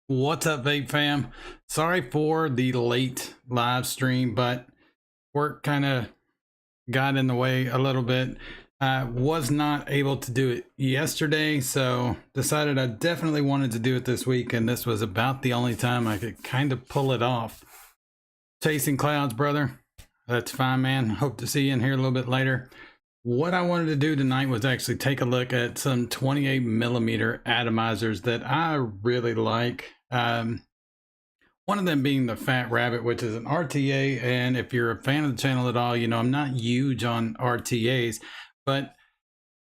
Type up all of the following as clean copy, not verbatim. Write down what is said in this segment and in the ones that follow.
What's up, Vape fam? Sorry for the late live stream, but work kind of got in the way a little bit. I was not able to do it yesterday, so decided I definitely wanted to do it this week, and this was about the only time I could kind of pull it off. Chasing clouds, brother. That's fine, man. Hope to see you in here a little bit later. What I wanted to do tonight was actually take a look at some 28 millimeter atomizers that I really like. One of them being the Fat Rabbit, which is an RTA. And if you're a fan of the channel at all, you know, I'm not huge on RTAs, but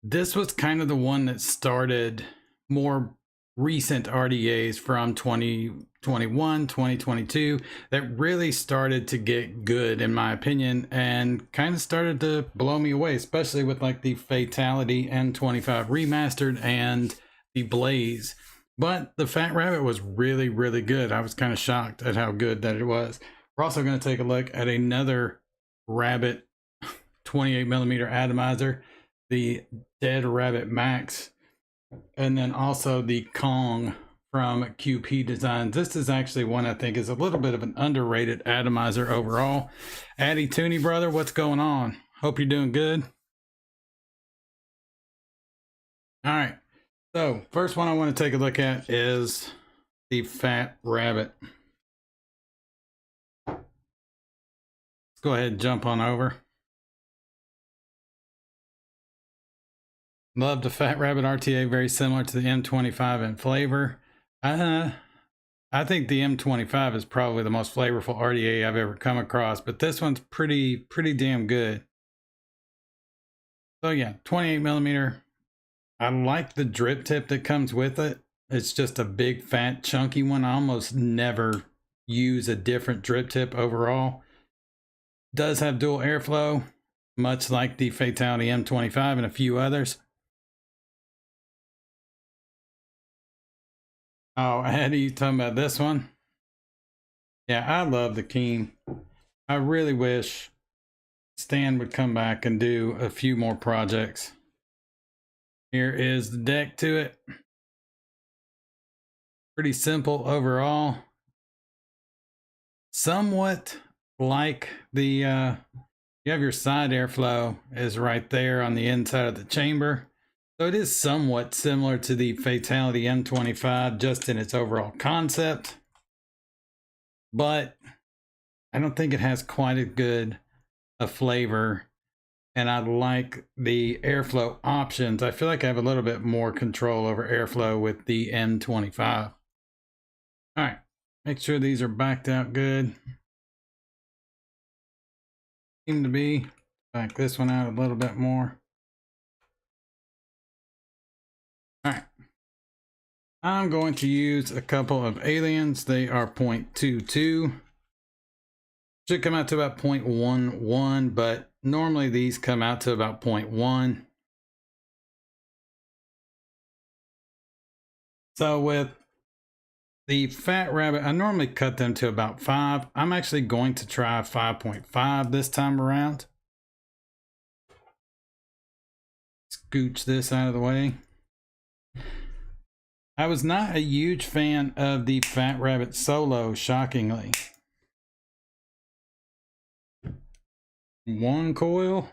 this was kind of the one that started more recent RDAs from 2021, 2022 that really started to get good, in my opinion, and kind of started to blow me away, especially with like the Fatality M25 remastered and the Blaze. But the Fat Rabbit was really, really good. I was kind of shocked at how good that it was. We're also going to take a look at another Rabbit 28 millimeter atomizer, the Dead Rabbit Max, and then also the Kong from QP Designs. This is actually one I think is a little bit of an underrated atomizer overall. Addy Tooney, brother, what's going on? Hope you're doing good. All right. So first one I want to take a look at is the Fat Rabbit. Let's go ahead and jump on over. Love the Fat Rabbit RTA, very similar to the M25 in flavor. I think the M25 is probably the most flavorful RDA I've ever come across, but this one's pretty damn good. So yeah, 28 millimeter. I like the drip tip that comes with it. It's just a big, fat, chunky one. I almost never use a different drip tip overall. Does have dual airflow, much like the Fatality M25 and a few others. Oh, Eddie, you talking about this one? Yeah, I love the Keen. I really wish Stan would come back and do a few more projects. Here is the deck to it. Pretty simple overall. Somewhat like the You have your side airflow is right there on the inside of the chamber. So it is somewhat similar to the Fatality M25, just in its overall concept. But I don't think it has quite as good a flavor. And I like the airflow options. I feel like I have a little bit more control over airflow with the M25. All right, make sure these are backed out good. Seem to be. Back this one out a little bit more. All right. I'm going to use a couple of aliens. They are 0.22. Should come out to about 0.11, but normally these come out to about 0.1. So with the Fat Rabbit, I normally cut them to about 5. I'm actually going to try 5.5 this time around. Scooch this out of the way. I was not a huge fan of the Fat Rabbit Solo, shockingly. One coil.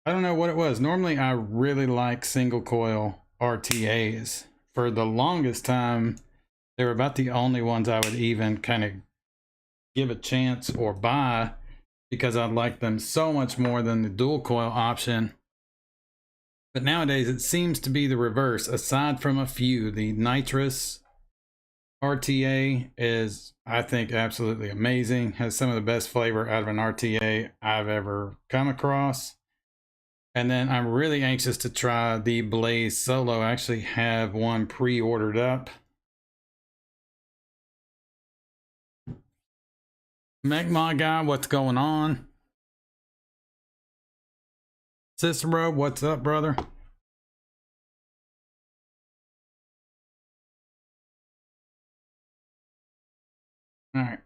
I don't know what it was. Normally I really like single coil RTAs. For the longest time, they were about the only ones I would even kind of give a chance or buy, because I like them so much more than the dual coil option. But nowadays it seems to be the reverse. Aside from a few, the nitrous RTA is, I think, absolutely amazing. Has some of the best flavor out of an RTA I've ever come across. And then I'm really anxious to try the Blaze Solo. I actually have one pre-ordered up. Magma guy, what's going on? Cicero, what's up, brother? All right.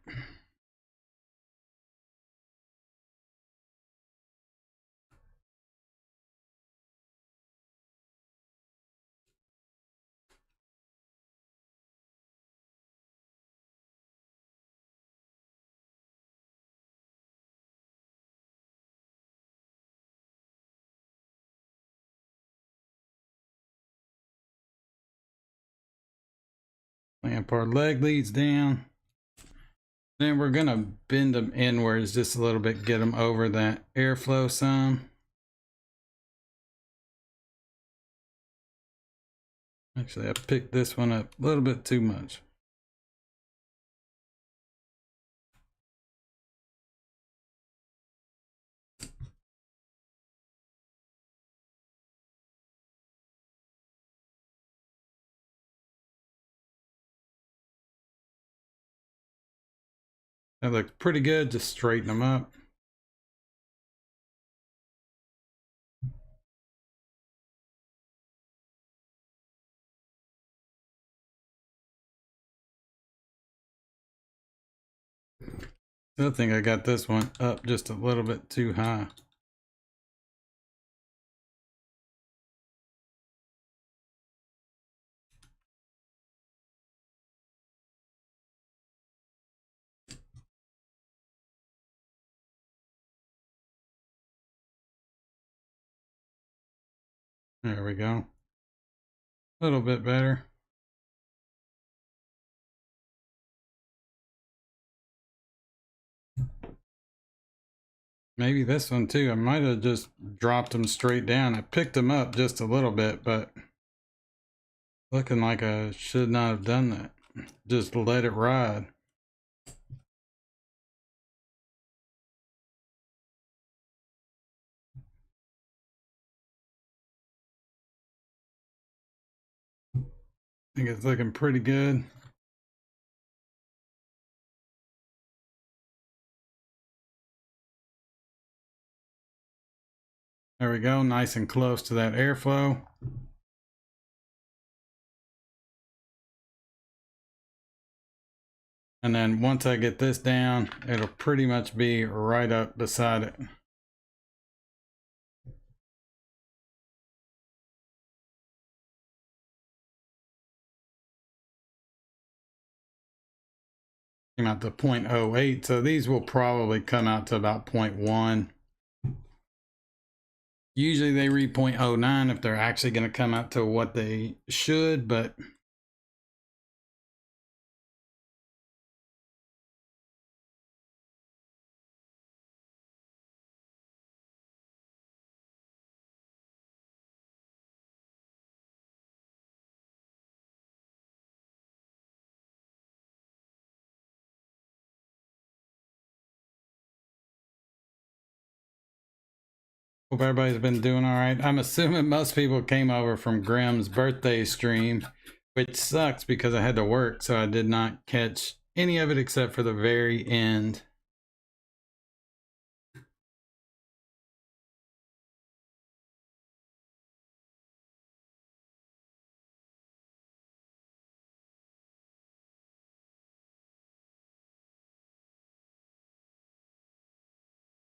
Clamp our leg leads down. Then we're gonna bend them inwards just a little bit, get them over that airflow some. Actually, I picked this one up a little bit too much. That looks pretty good. Just straighten them up. I think I got this one up just a little bit too high. There we go. A little bit better. Maybe this one too. I might have just dropped them straight down. I picked them up just a little bit, but looking like I should not have done that. Just let it ride. I think it's looking pretty good. There we go, nice and close to that airflow. And then once I get this down, it'll pretty much be right up beside it. came out to 0.08. So these will probably come out to about 0.1. Usually they read 0.09 if they're actually going to come out to what they should, but hope everybody's been doing all right. I'm assuming most people came over from Grimm's birthday stream, which sucks because I had to work, so I did not catch any of it except for the very end.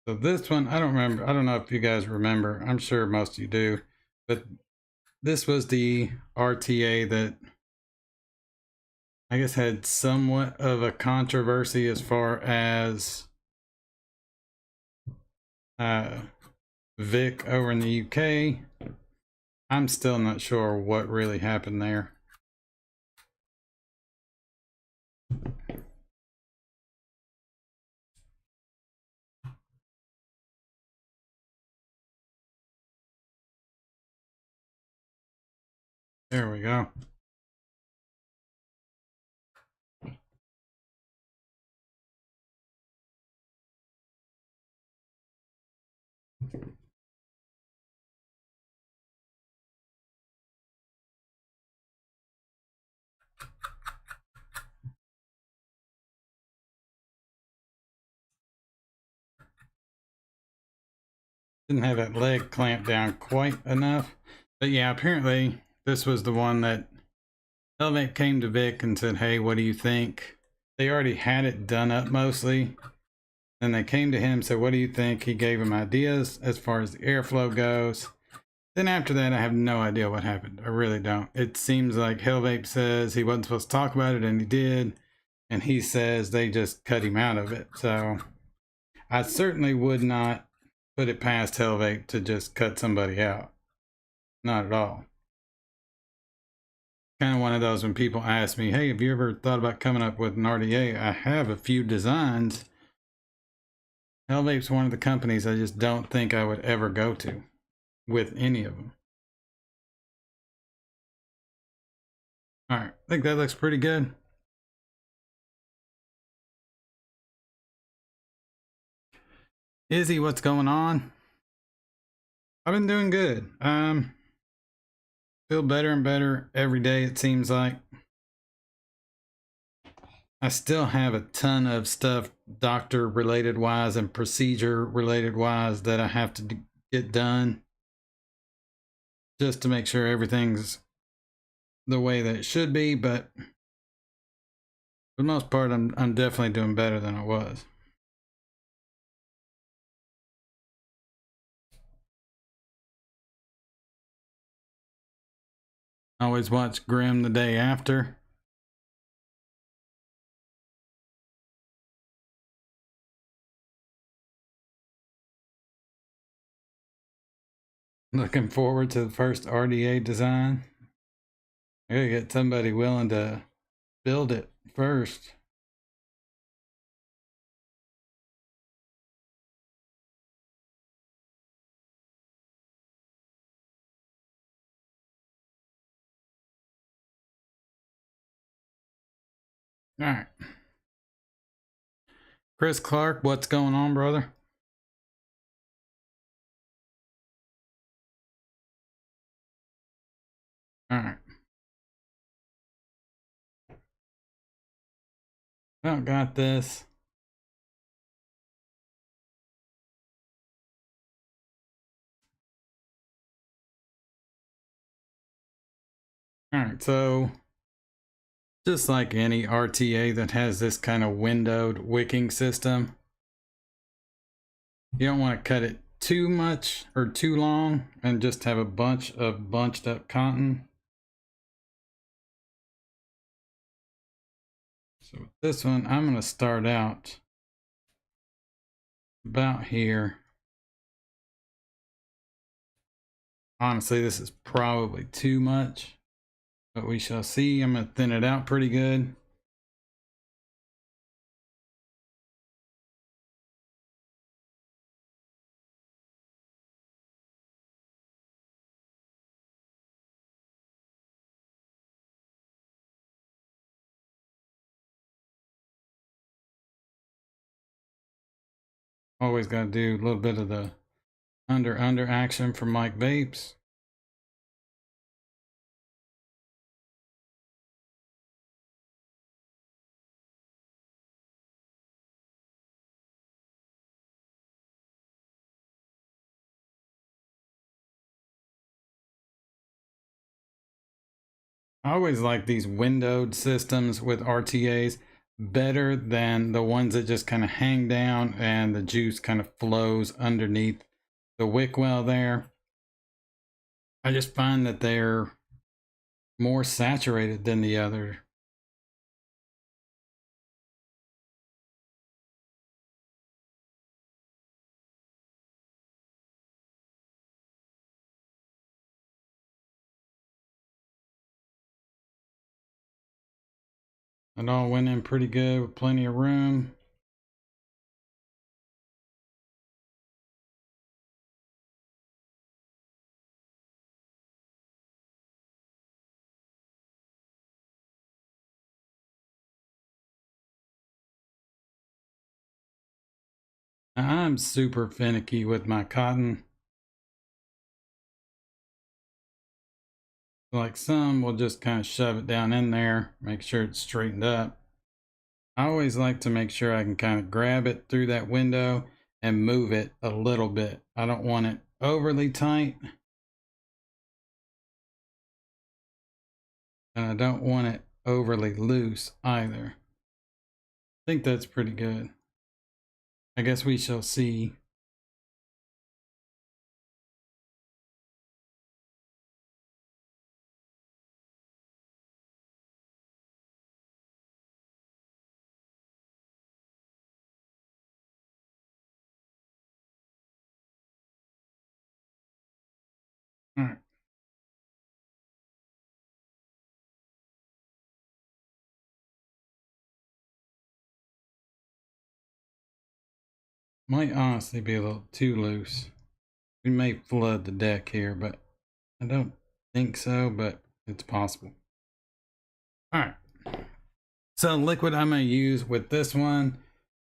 So this one, I don't remember. I don't know if you guys remember. I'm sure most of you do. But this was the RTA that I guess had somewhat of a controversy as far as Vic over in the UK. I'm still not sure what really happened there. There we go. Didn't have that leg clamped down quite enough. But yeah, apparently this was the one that Elevate came to Vic and said, hey, what do you think? They already had it done up mostly. Then they came to him and said, what do you think? He gave them ideas as far as the airflow goes. Then after that, I have no idea what happened. I really don't. It seems like Hellvape says he wasn't supposed to talk about it and he did. And he says they just cut him out of it. So I certainly would not put it past Hellvape to just cut somebody out. Not at all. Kind of one of those when people ask me, hey, have you ever thought about coming up with an RDA? I have a few designs. Hellvape's one of the companies I just don't think I would ever go to with any of them. All right, I think that looks pretty good. Izzy, what's going on? I've been doing good. Feel better and better every day, it seems like. I still have a ton of stuff doctor related wise and procedure related wise that I have to get done just to make sure everything's the way that it should be, but for the most part I'm definitely doing better than I was. Always watch Grimm the day after. Looking forward to the first RDA design. I gotta get somebody willing to build it first. All right. Chris Clark, what's going on, brother? All right. Well, got this. All right, so just like any RTA that has this kind of windowed wicking system, you don't want to cut it too much or too long and just have a bunch of bunched up cotton. So with this one, I'm going to start out about here. Honestly, this is probably too much, but we shall see. I'm going to thin it out pretty good. Always got to do a little bit of the under action for Mike Vapes. I always like these windowed systems with RTAs better than the ones that just kind of hang down and the juice kind of flows underneath the wick well there. I just find that they're more saturated than the other. It all went in pretty good with plenty of room. I'm super finicky with my cotton. Like some will just kind of shove it down in there, make sure it's straightened up. I always like to make sure I can kind of grab it through that window and move it a little bit. I don't want it overly tight. And I don't want it overly loose either. I think that's pretty good. I guess we shall see. All right. Might honestly be a little too loose. We may flood the deck here, but I don't think so, but it's possible. All right. So liquid I'm going to use with this one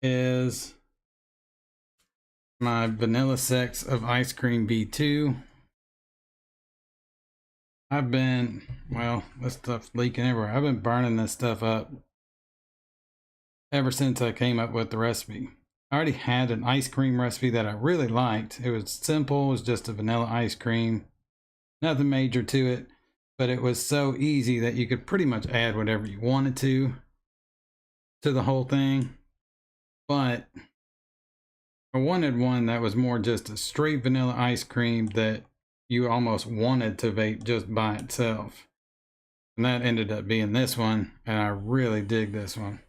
is my Vanilla Sex of Ice Cream V2. I've been, well, this stuff's leaking everywhere. I've been burning this stuff up ever since I came up with the recipe. I already had an ice cream recipe that I really liked. It was simple, it was just a vanilla ice cream. Nothing major to it, but it was so easy that you could pretty much add whatever you wanted to the whole thing. But I wanted one that was more just a straight vanilla ice cream that you almost wanted to vape just by itself. And that ended up being this one, and I really dig this one.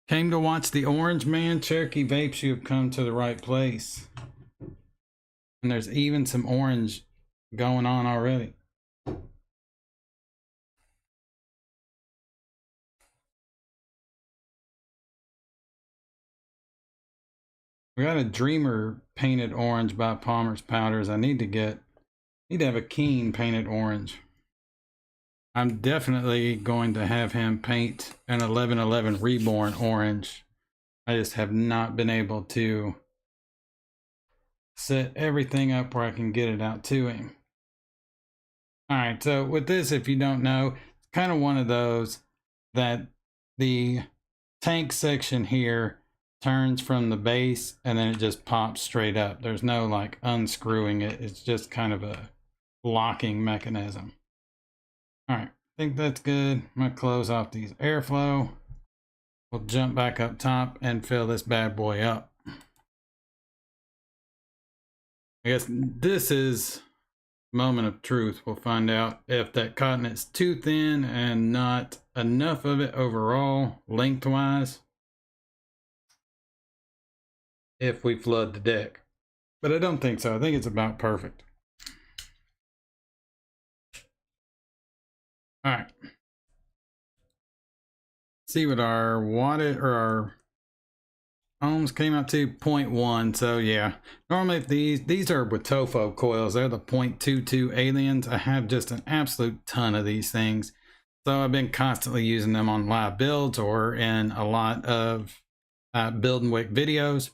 Came to watch the Orange Man Cherokee Vapes, you have come to the right place. And there's even some orange going on already. We got a Dreamer painted orange by Palmer's Powders. I need to have a Keen painted orange. I'm definitely going to have him paint an 1111 Reborn orange. I just have not been able to set everything up where I can get it out to him. All right, so with this, if you don't know, it's kind of one of those that the tank section here turns from the base and then it just pops straight up. There's no like unscrewing it. It's just kind of a locking mechanism. All right, I think that's good. I'm gonna close off these airflow. We'll jump back up top and fill this bad boy up. I guess this is moment of truth. We'll find out if that cotton is too thin and not enough of it overall lengthwise if we flood the deck. But I don't think so. I think it's about perfect. All right. See what our wattage or our ohms came out to 0.1. So yeah, normally if these are with TOFO coils, they're the 0.22 aliens. I have just an absolute ton of these things, so I've been constantly using them on live builds or in a lot of build and wick videos.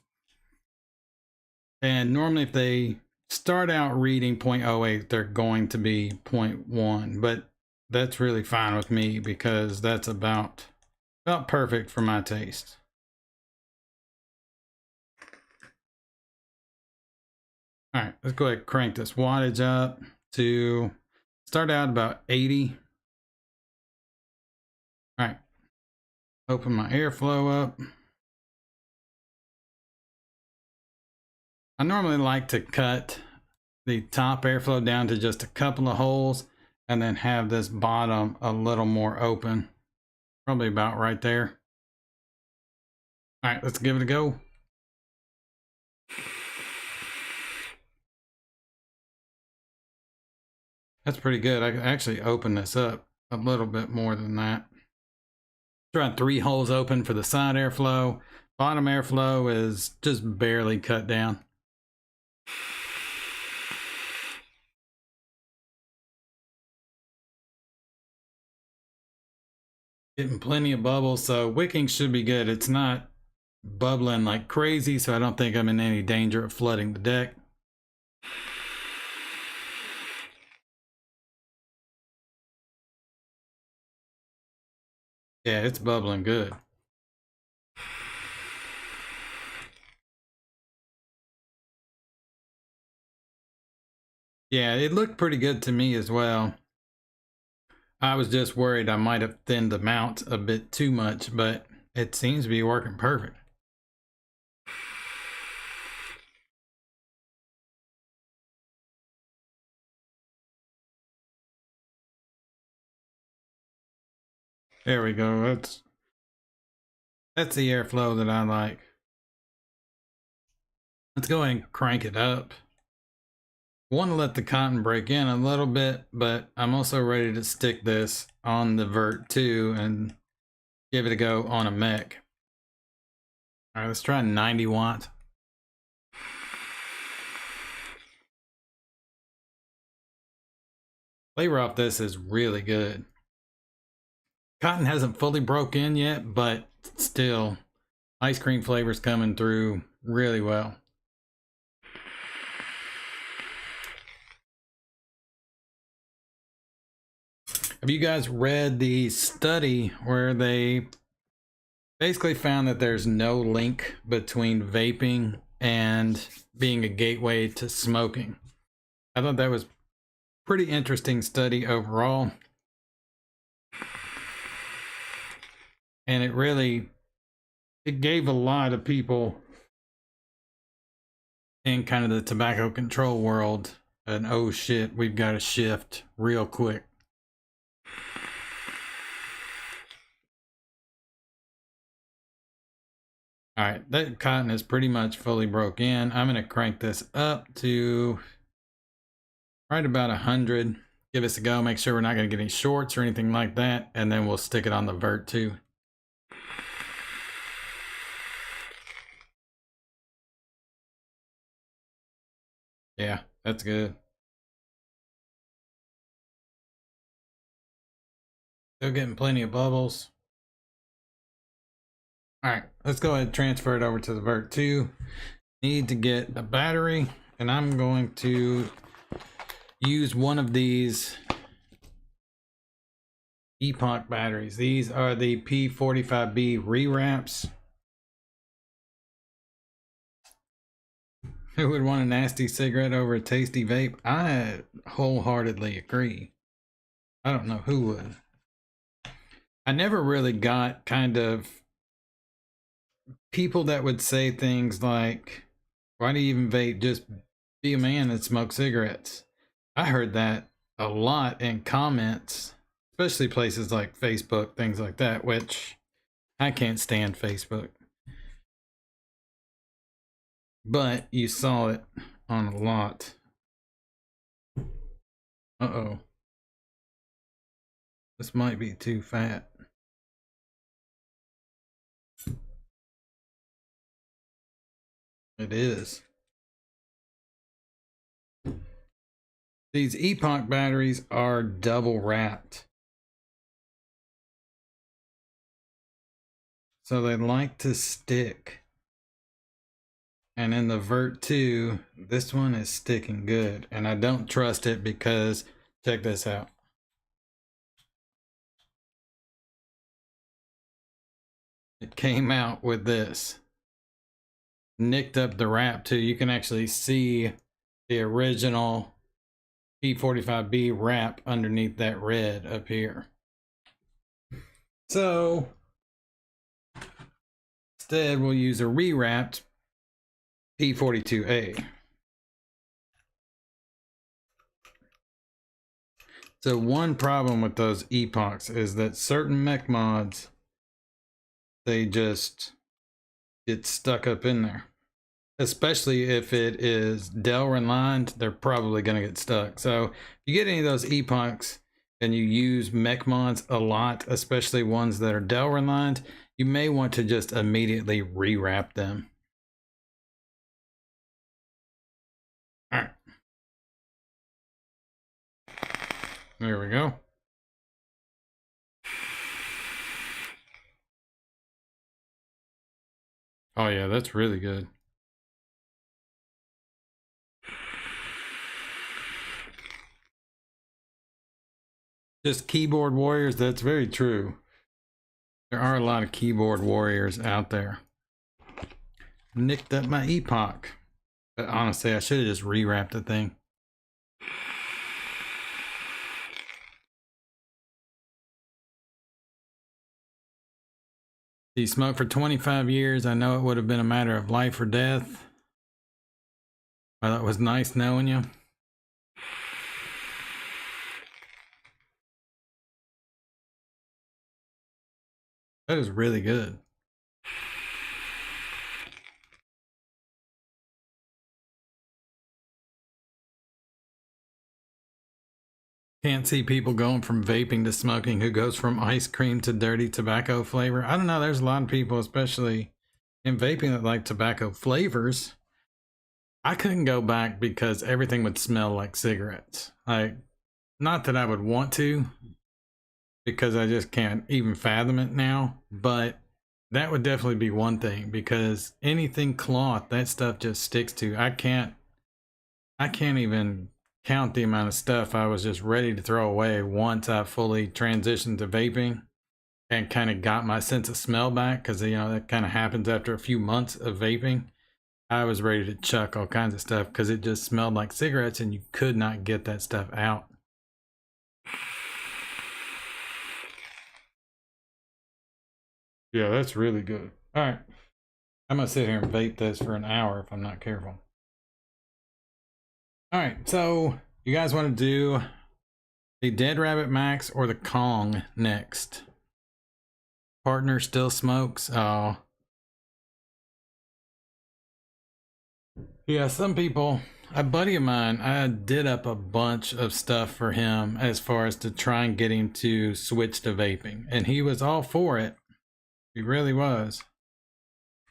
And normally if they start out reading 0.08, they're going to be 0.1, but that's really fine with me because that's about perfect for my taste. All right, let's go ahead and crank this wattage up to start out about 80. All right, open my airflow up. I normally like to cut the top airflow down to just a couple of holes and then have this bottom a little more open. Probably about right there. All right, let's give it a go. That's pretty good. I can actually open this up a little bit more than that. Try 3 holes open for the side airflow. Bottom airflow is just barely cut down. Getting plenty of bubbles, so wicking should be good. It's not bubbling like crazy, so I don't think I'm in any danger of flooding the deck. Yeah, it's bubbling good. Yeah, it looked pretty good to me as well. I was just worried I might have thinned the mount a bit too much, but it seems to be working perfect. There we go. That's the airflow that I like. Let's go ahead and crank it up. I want to let the cotton break in a little bit, but I'm also ready to stick this on the vert too and give it a go on a mech. All right, let's try 90 watt. Flavor off this is really good. Cotton hasn't fully broke in yet, but still, ice cream flavor's coming through really well. Have you guys read the study where they basically found that there's no link between vaping and being a gateway to smoking? I thought that was a pretty interesting study overall. And it gave a lot of people in kind of the tobacco control world an oh shit, we've got to shift real quick. All right, that cotton is pretty much fully broke in. I'm going to crank this up to right about 100. Give us a go. Make sure we're not going to get any shorts or anything like that. And then we'll stick it on the vert too. Yeah, that's good. Still getting plenty of bubbles. All right, let's go ahead and transfer it over to the vert 2. Need to get a battery, and I'm going to use one of these Epoch batteries. These are the P45B rewraps. Who would want a nasty cigarette over a tasty vape? I wholeheartedly agree. I don't know who would. I never really got kind of people that would say things like, why do you even vape? Just be a man and smoke cigarettes. I heard that a lot in comments, especially places like Facebook, things like that, which I can't stand Facebook. But you saw it on a lot. Uh-oh. This might be too fat. It is. These epoch batteries are double wrapped. So they like to stick. And in the Vert 2, this one is sticking good. And I don't trust it because, check this out. It came out with this. Nicked up the wrap too. You can actually see the original P45B wrap underneath that red up here. So instead we'll use a rewrapped P42A. So one problem with those epochs is that certain mech mods, they just get stuck up in there. Especially if it is Delrin lined, they're probably going to get stuck. So if you get any of those epochs and you use mech mods a lot, especially ones that are Delrin lined, you may want to just immediately rewrap them. All right. There we go. Oh yeah, that's really good. Just keyboard warriors, that's very true. There are a lot of keyboard warriors out there. Nicked up my epoch. But honestly, I should have just rewrapped the thing. You smoked for 25 years. I know it would have been a matter of life or death. Well, it was nice knowing you. That is really good. Can't see people going from vaping to smoking who goes from ice cream to dirty tobacco flavor. I don't know. There's a lot of people, especially in vaping, that like tobacco flavors. I couldn't go back because everything would smell like cigarettes. Like, not that I would want to, because I just can't even fathom it now, but that would definitely be one thing, because anything cloth, that stuff just sticks to. I can't even count the amount of stuff I was just ready to throw away once I fully transitioned to vaping and kind of got my sense of smell back, because you know that kind of happens after a few months of vaping. I was ready to chuck all kinds of stuff because it just smelled like cigarettes and you could not get that stuff out. Yeah, that's really good. All right. I'm going to sit here and vape this for an hour if I'm not careful. All right. So you guys want to do the Dead Rabbit Max or the Kong next? Partner still smokes. Oh. Yeah, some people, a buddy of mine, I did up a bunch of stuff for him as far as to try and get him to switch to vaping. And he was all for it. He really was.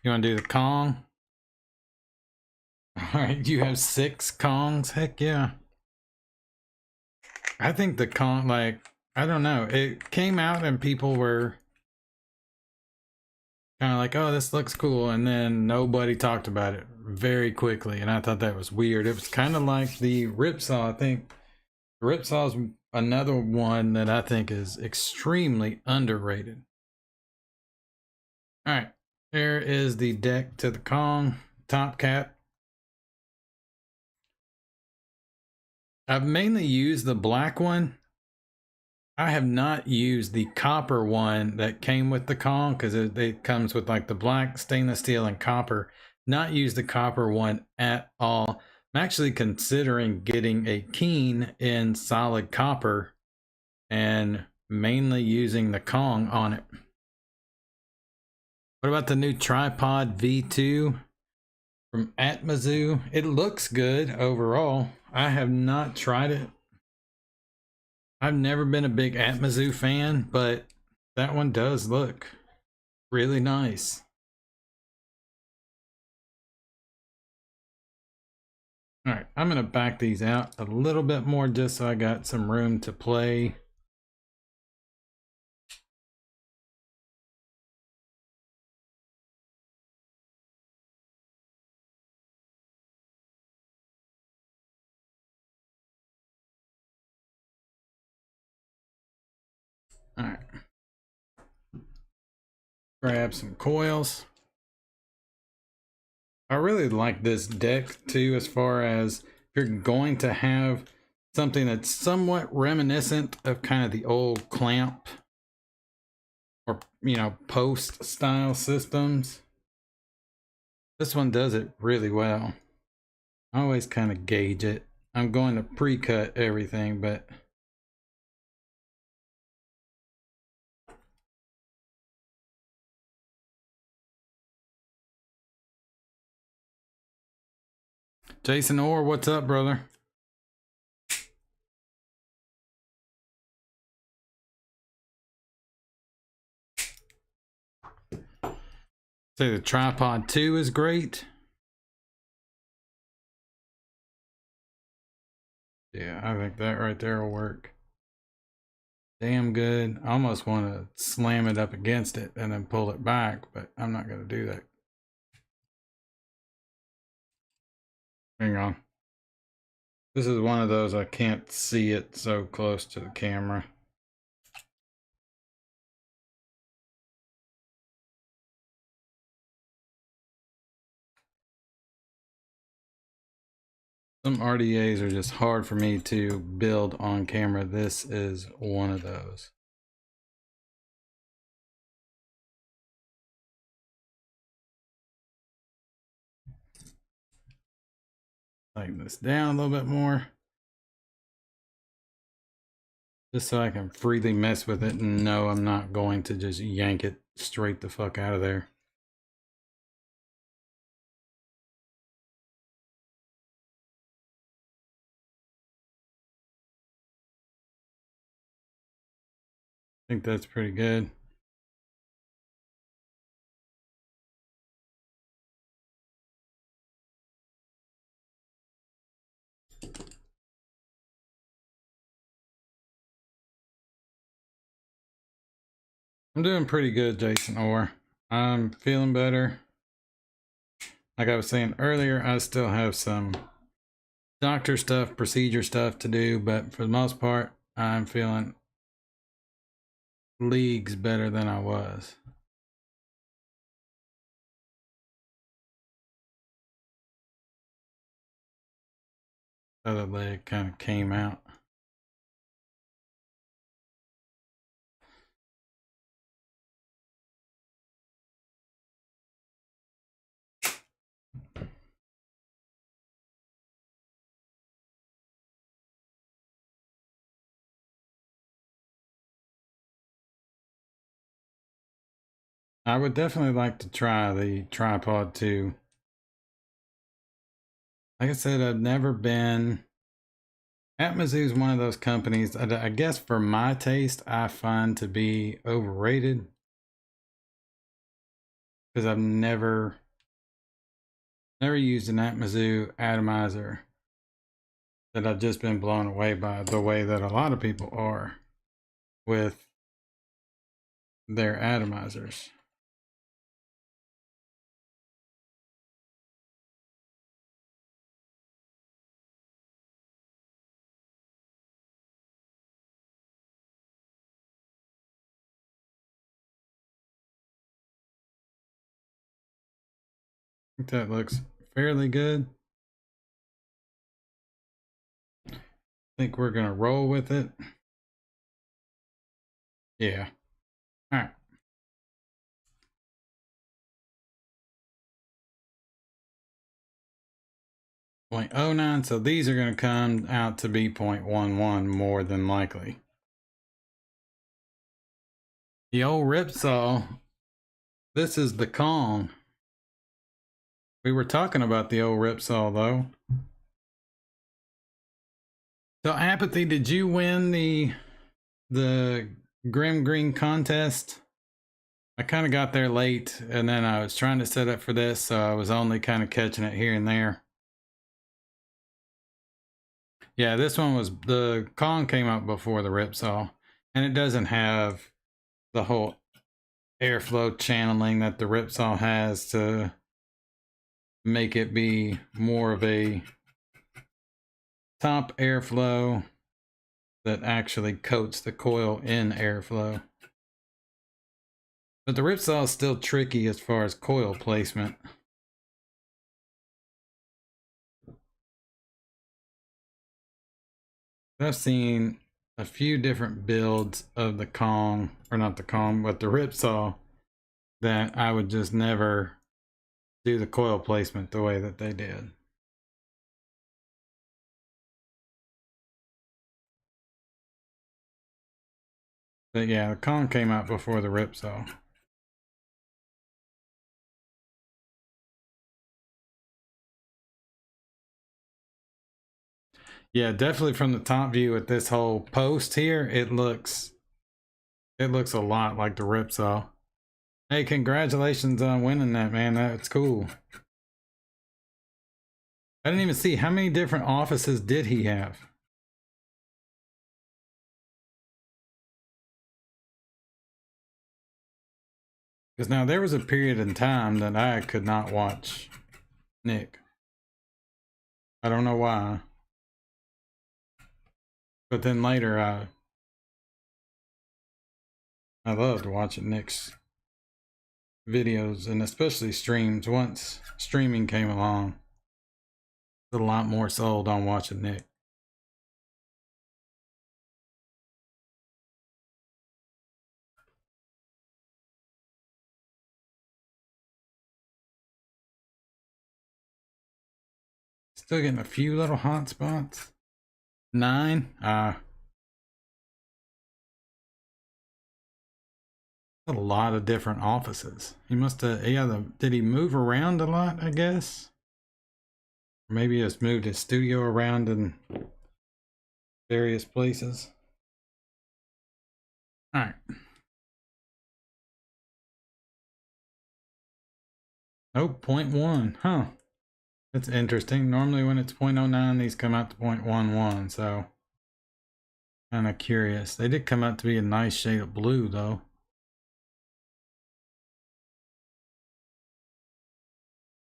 You want to do the Kong? All right, you have 6 Kongs? Heck yeah. I think the Kong, like, I don't know. It came out and people were kind of like, oh, this looks cool. And then nobody talked about it very quickly. And I thought that was weird. It was kind of like the Ripsaw. I think the Ripsaw is another one that I think is extremely underrated. All right, there is the deck to the Kong top cap. I've mainly used the black one. I have not used the copper one that came with the Kong, because it comes with like the black, stainless steel, and copper. Not used the copper one at all. I'm actually considering getting a Keen in solid copper and mainly using the Kong on it. What about the new tripod V2 from Atmazoo? It looks good overall. I have not tried it. I've never been a big Atmazoo fan, but that one does look really nice. All right, I'm gonna back these out a little bit more just so I got some room to play. All right, grab some coils. I really like this deck too, as far as if you're going to have something that's somewhat reminiscent of kind of the old clamp or, you know, post style systems. This one does it really well. I always kind of gauge it. I'm going to pre-cut everything, but Jason Orr, what's up, brother? Say the tripod 2 is great. Yeah, I think that right there will work damn good. I almost want to slam it up against it and then pull it back, but I'm not going to do that. Hang on. This is one of those I can't see it so close to the camera. Some RDAs are just hard for me to build on camera. This is one of those. Tighten this down a little bit more, just so I can freely mess with it and know I'm not going to just yank it straight the fuck out of there. I think that's pretty good. I'm doing pretty good, Jason Orr. I'm feeling better. Like I was saying earlier, I still have some doctor stuff, procedure stuff to do, but for the most part, I'm feeling leagues better than I was. Other leg kind of came out. I would definitely like to try the tripod too. Like I said, I've never been. Atmazoo is one of those companies I guess for my taste I find to be overrated, because I've never used an Atmazoo atomizer that I've just been blown away by the way that a lot of people are with their atomizers. I think that looks fairly good. I think we're gonna roll with it. Yeah. All right. 0.09, so these are going to come out to be 0.11 more than likely. The old ripsaw, this is the Kong. We were talking about the old ripsaw though. So Apathy, did you win the Grim Green contest? I kind of got there late, and then I was trying to set up for this, so I was only kind of catching it here and there. Yeah, this one was, the Kong came out before the ripsaw, and it doesn't have the whole airflow channeling that the ripsaw has to make it be more of a top airflow that actually coats the coil in airflow. But the ripsaw is still tricky as far as coil placement. I've seen a few different builds of the Kong, or not the Kong, but the ripsaw, that I would just never do the coil placement the way that they did. But yeah, the Kong came out before the ripsaw. Yeah, definitely from the top view with this whole post here, it looks a lot like the ripsaw. Hey, congratulations on winning that, man. That's cool. I didn't even see how many different offices did he have. Because now there was a period in time that I could not watch Nick. I don't know why. But then later I loved watching Nick's videos, and especially streams. Once streaming came along, a lot more sold on watching Nick. Still getting a few little hot spots. 9. A lot of different offices. He must have, yeah, did he move around a lot, I guess? Or maybe he just moved his studio around in various places. All right. Oh, 0.1, huh? That's interesting. Normally when it's 0.09, these come out to 0.11, so kind of curious. They did come out to be a nice shade of blue though.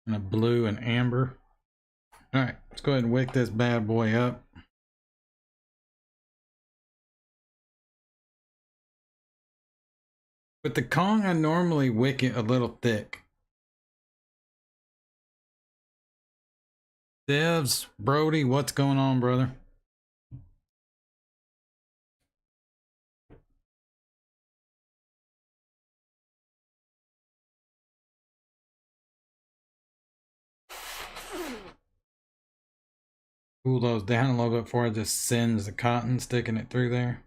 And a blue and amber. All right, let's go ahead and wick this bad boy up. With the Kong, I normally wick it a little thick. Devs, Brody, what's going on, brother? Cool those down a little bit before it just sends the cotton, sticking it through there.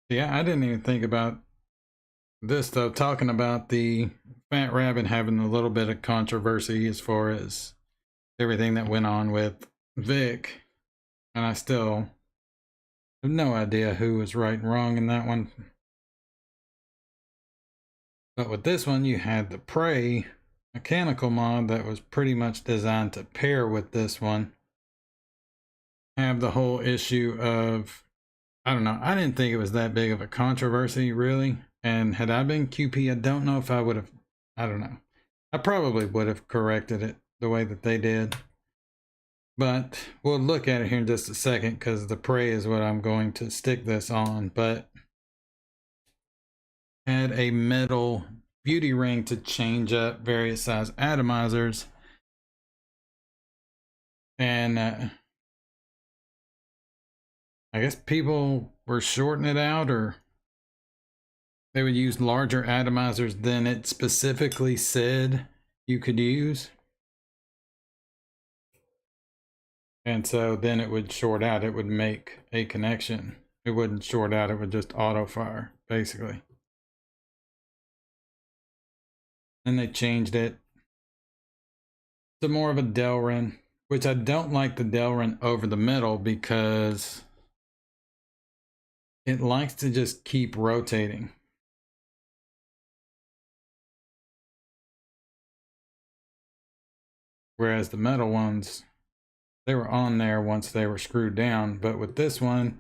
Yeah, I didn't even think about this though, talking about the Fat Rabbit having a little bit of controversy as far as everything that went on with Vic, and I still have no idea who was right and wrong in that one. But with this one, you had the Prey mechanical mod that was pretty much designed to pair with this one. Have the whole issue of, I don't know, I didn't think it was that big of a controversy really. And had I been QP, I don't know if I would have, I don't know. I probably would have corrected it the way that they did. But we'll look at it here in just a second because the Prey is what I'm going to stick this on. But had a metal beauty ring to change up various size atomizers. And I guess people were shorting it out, or they would use larger atomizers than it specifically said you could use. And so then it would short out, it would make a connection. It wouldn't short out, it would just auto fire, basically. And they changed it to more of a Delrin, which I don't like the Delrin over the metal because it likes to just keep rotating. Whereas the metal ones, they were on there once they were screwed down. But with this one,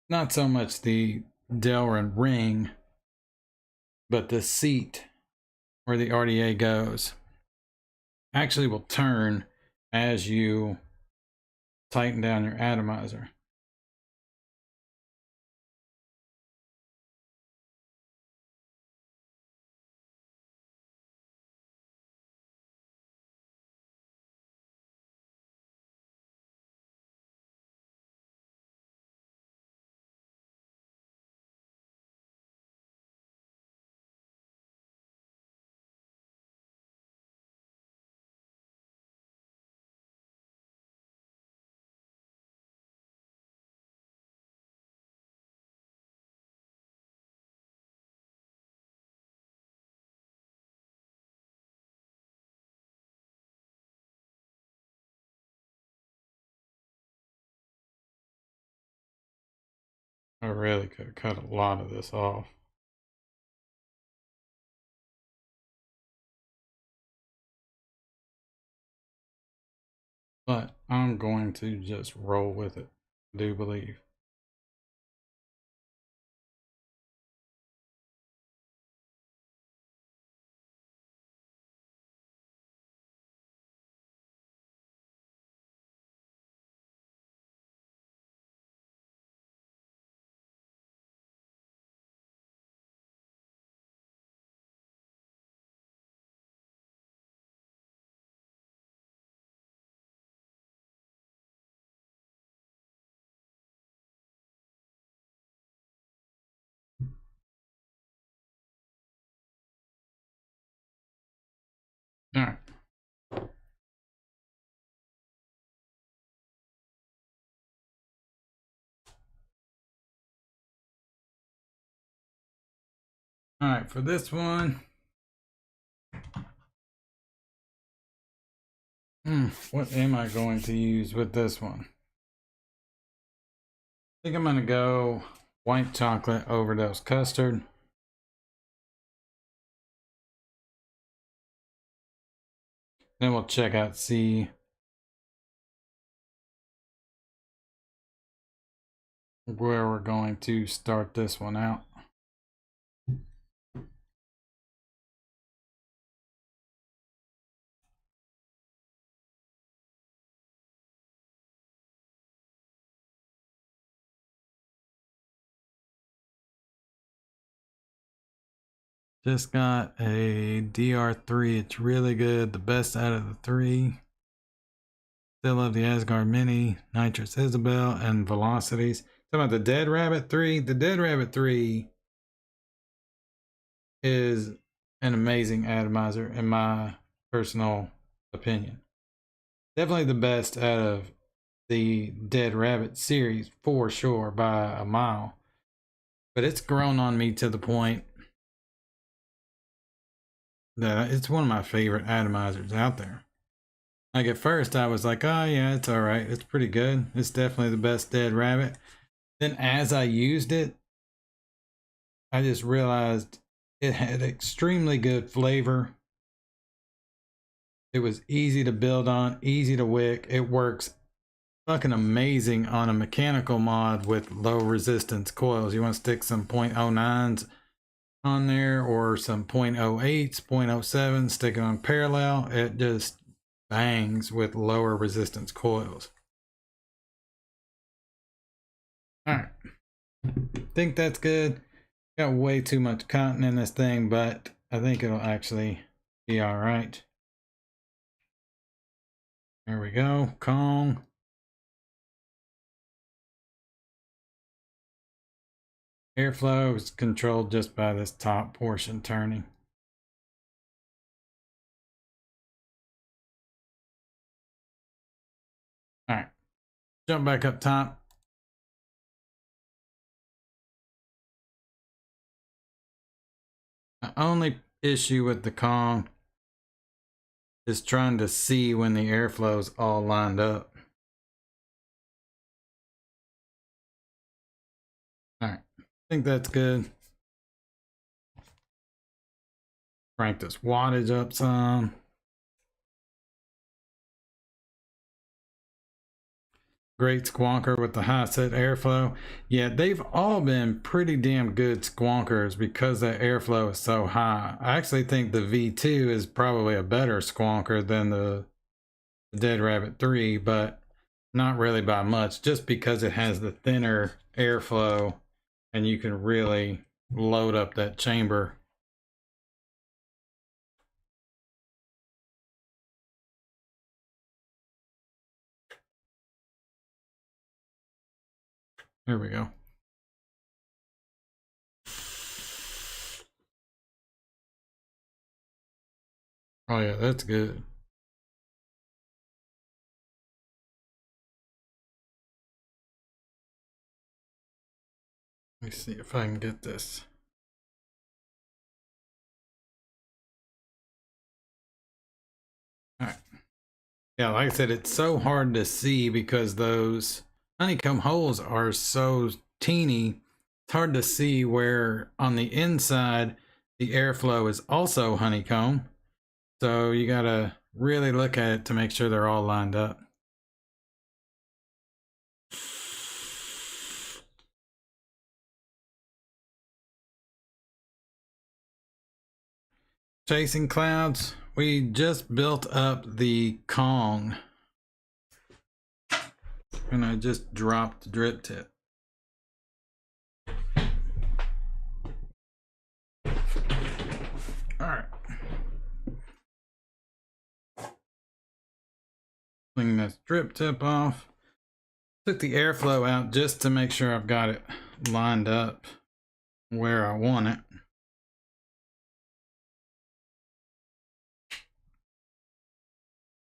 not so much the Delrin ring, but the seat where the RDA goes actually will turn as you tighten down your atomizer. I really could have cut a lot of this off. But I'm going to just roll with it, I do believe. All right. All right, for this one, what am I going to use with this one? I think I'm going to go white chocolate overdose custard. Then we'll check out, see where we're going to start this one out. Just got a DR3. It's really good. The best out of the three. Still love the Asgard Mini, Nitrous Isabel, and Velocities. Talking about the Dead Rabbit 3. The Dead Rabbit 3 is an amazing atomizer in my personal opinion. Definitely the best out of the Dead Rabbit series for sure by a mile. But it's grown on me to the point that it's one of my favorite atomizers out there. Like at first I was like, oh yeah, it's all right. It's pretty good. It's definitely the best Dead Rabbit. Then as I used it, I just realized it had extremely good flavor. It was easy to build on, easy to wick. It works fucking amazing on a mechanical mod with low resistance coils. You want to stick some 0.09s on there or some 0.08s, 0.07, stick it on parallel. It just bangs with lower resistance coils. All right, think that's good. Got way too much cotton in this thing, but I think it'll actually be all right. There we go, Kong. Airflow is controlled just by this top portion turning. All right, jump back up top. The only issue with the Kong is trying to see when the airflow is all lined up. All right, I think that's good. Crank this wattage up some. Great squonker with the high set airflow. Yeah, they've all been pretty damn good squonkers because that airflow is so high. I actually think the V2 is probably a better squonker than the Dead Rabbit 3, but not really by much, just because it has the thinner airflow and you can really load up that chamber. There we go. Oh yeah, that's good. Let me see if I can get this. All right. Yeah, like I said, it's so hard to see because those honeycomb holes are so teeny. It's hard to see where on the inside the airflow is also honeycomb. So you gotta really look at it to make sure they're all lined up. Chasing clouds, we just built up the Kong. And I just dropped the drip tip. All right. Clean this drip tip off. Took the airflow out just to make sure I've got it lined up where I want it.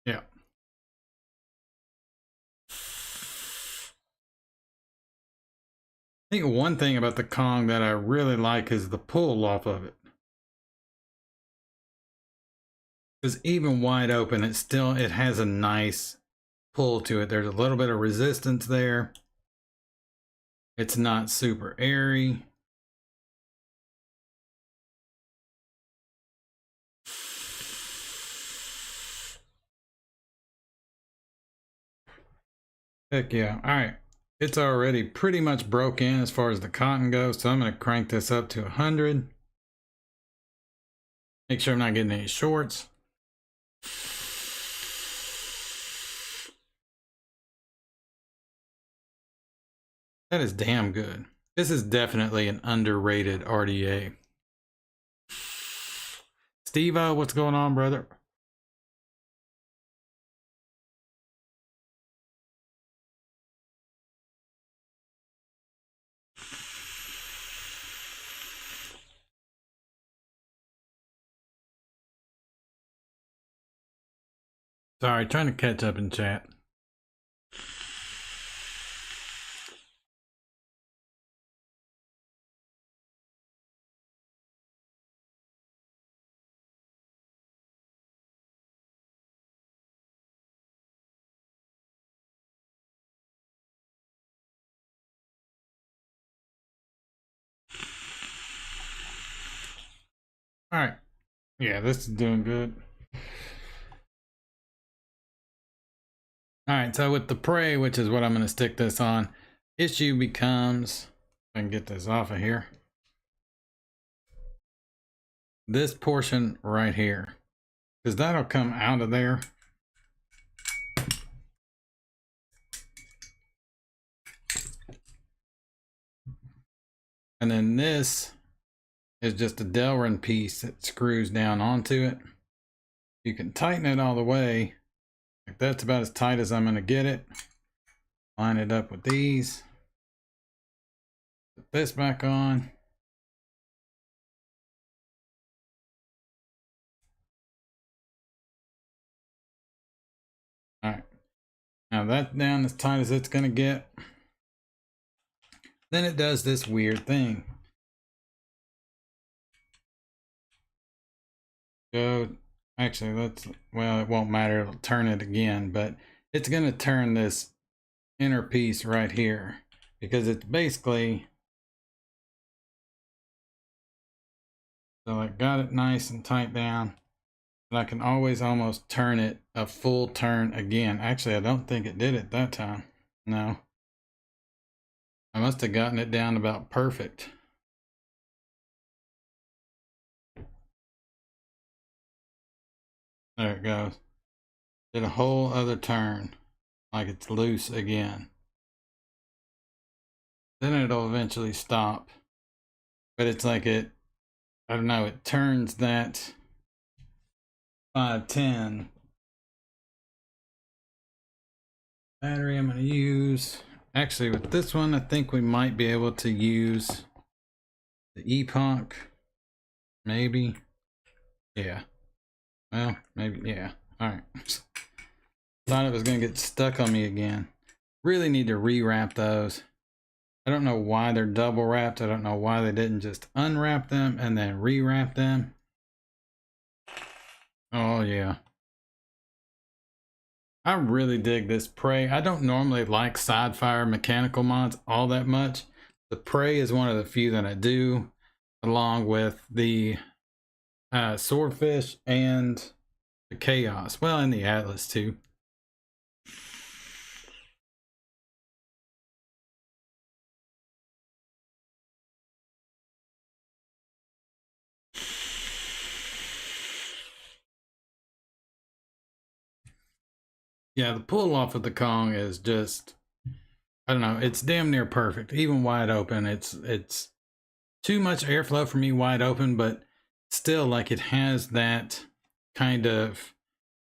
Yeah. I think one thing about the Kong that I really like is the pull off of it. Because even wide open, it has a nice pull to it. There's a little bit of resistance there. It's not super airy. Heck yeah. All right. It's already pretty much broke in as far as the cotton goes. So I'm going to crank this up to 100. Make sure I'm not getting any shorts. That is damn good. This is definitely an underrated RDA. Steve-O, what's going on, brother? Sorry, trying to catch up in chat. All right. Yeah, this is doing good. All right, so with the prey, which is what I'm going to stick this on, issue becomes, if I can get this off of here, this portion right here, because that'll come out of there. And then this is just a Delrin piece that screws down onto it. You can tighten it all the way. Like that's about as tight as I'm going to get it. Line it up with these. Put this back on. All right. Now that's down as tight as it's going to get. Then it does this weird thing. Go, actually, well, it won't matter. It'll turn it again, but it's going to turn this inner piece right here because it's basically, so I got it nice and tight down, but I can always almost turn it a full turn again. Actually, I don't think it did it that time. No. I must have gotten it down about perfect. There it goes. Did a whole other turn, like it's loose again. Then it'll eventually stop. But it's like I don't know, it turns that 510 battery I'm going to use. Actually, with this one, I think we might be able to use the Epoch. Maybe. Yeah. Well, maybe, yeah. All right. Thought it was going to get stuck on me again. Really need to rewrap those. I don't know why they're double wrapped. I don't know why they didn't just unwrap them and then rewrap them. Oh, yeah. I really dig this Prey. I don't normally like side fire mechanical mods all that much. The Prey is one of the few that I do, along with the Swordfish and the Chaos. Well, and the Atlas too. Yeah, the pull off of the Kong is just, I don't know, it's damn near perfect. Even wide open, it's too much airflow for me wide open, but still, like, it has that kind of,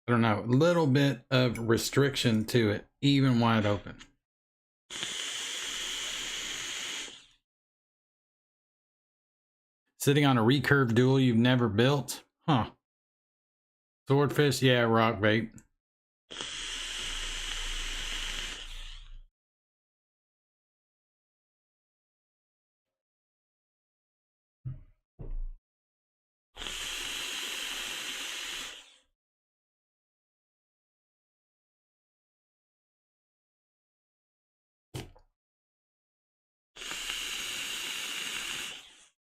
I don't know, a little bit of restriction to it, even wide open. Sitting on a recurve dual you've never built? Huh. Swordfish? Yeah, rock vape.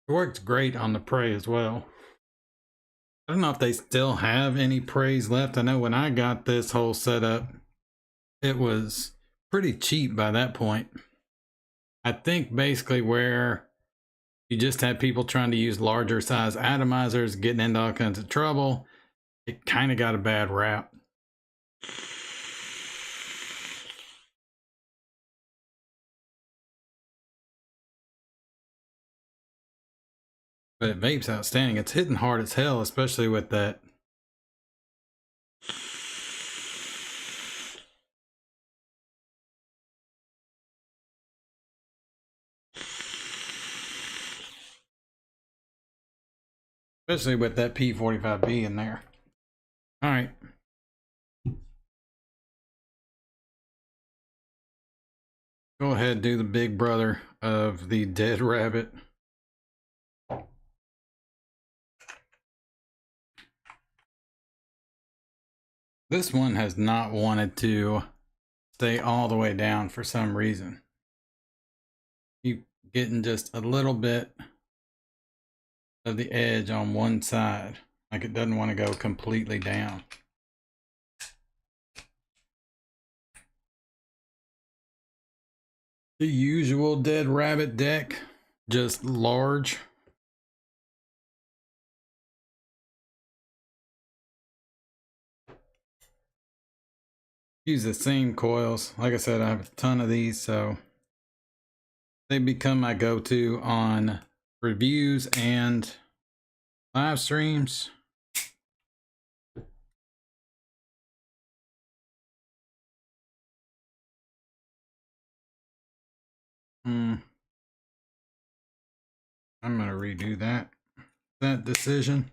It works great on the Prey as well. I don't know if they still have any Preys left. I know when I got this whole setup, it was pretty cheap by that point. I think basically where you just had people trying to use larger size atomizers, getting into all kinds of trouble, it kind of got a bad rap. But it vapes outstanding. It's hitting hard as hell, especially with that. Especially with that P45B in there. All right. Go ahead, do the big brother of the Dead Rabbit. This one has not wanted to stay all the way down for some reason. Keep getting just a little bit of the edge on one side, like it doesn't want to go completely down. The usual Dead Rabbit deck, just large. Use the same coils. Like I said, I have a ton of these, so they become my go-to on reviews and live streams. I'm gonna redo that decision.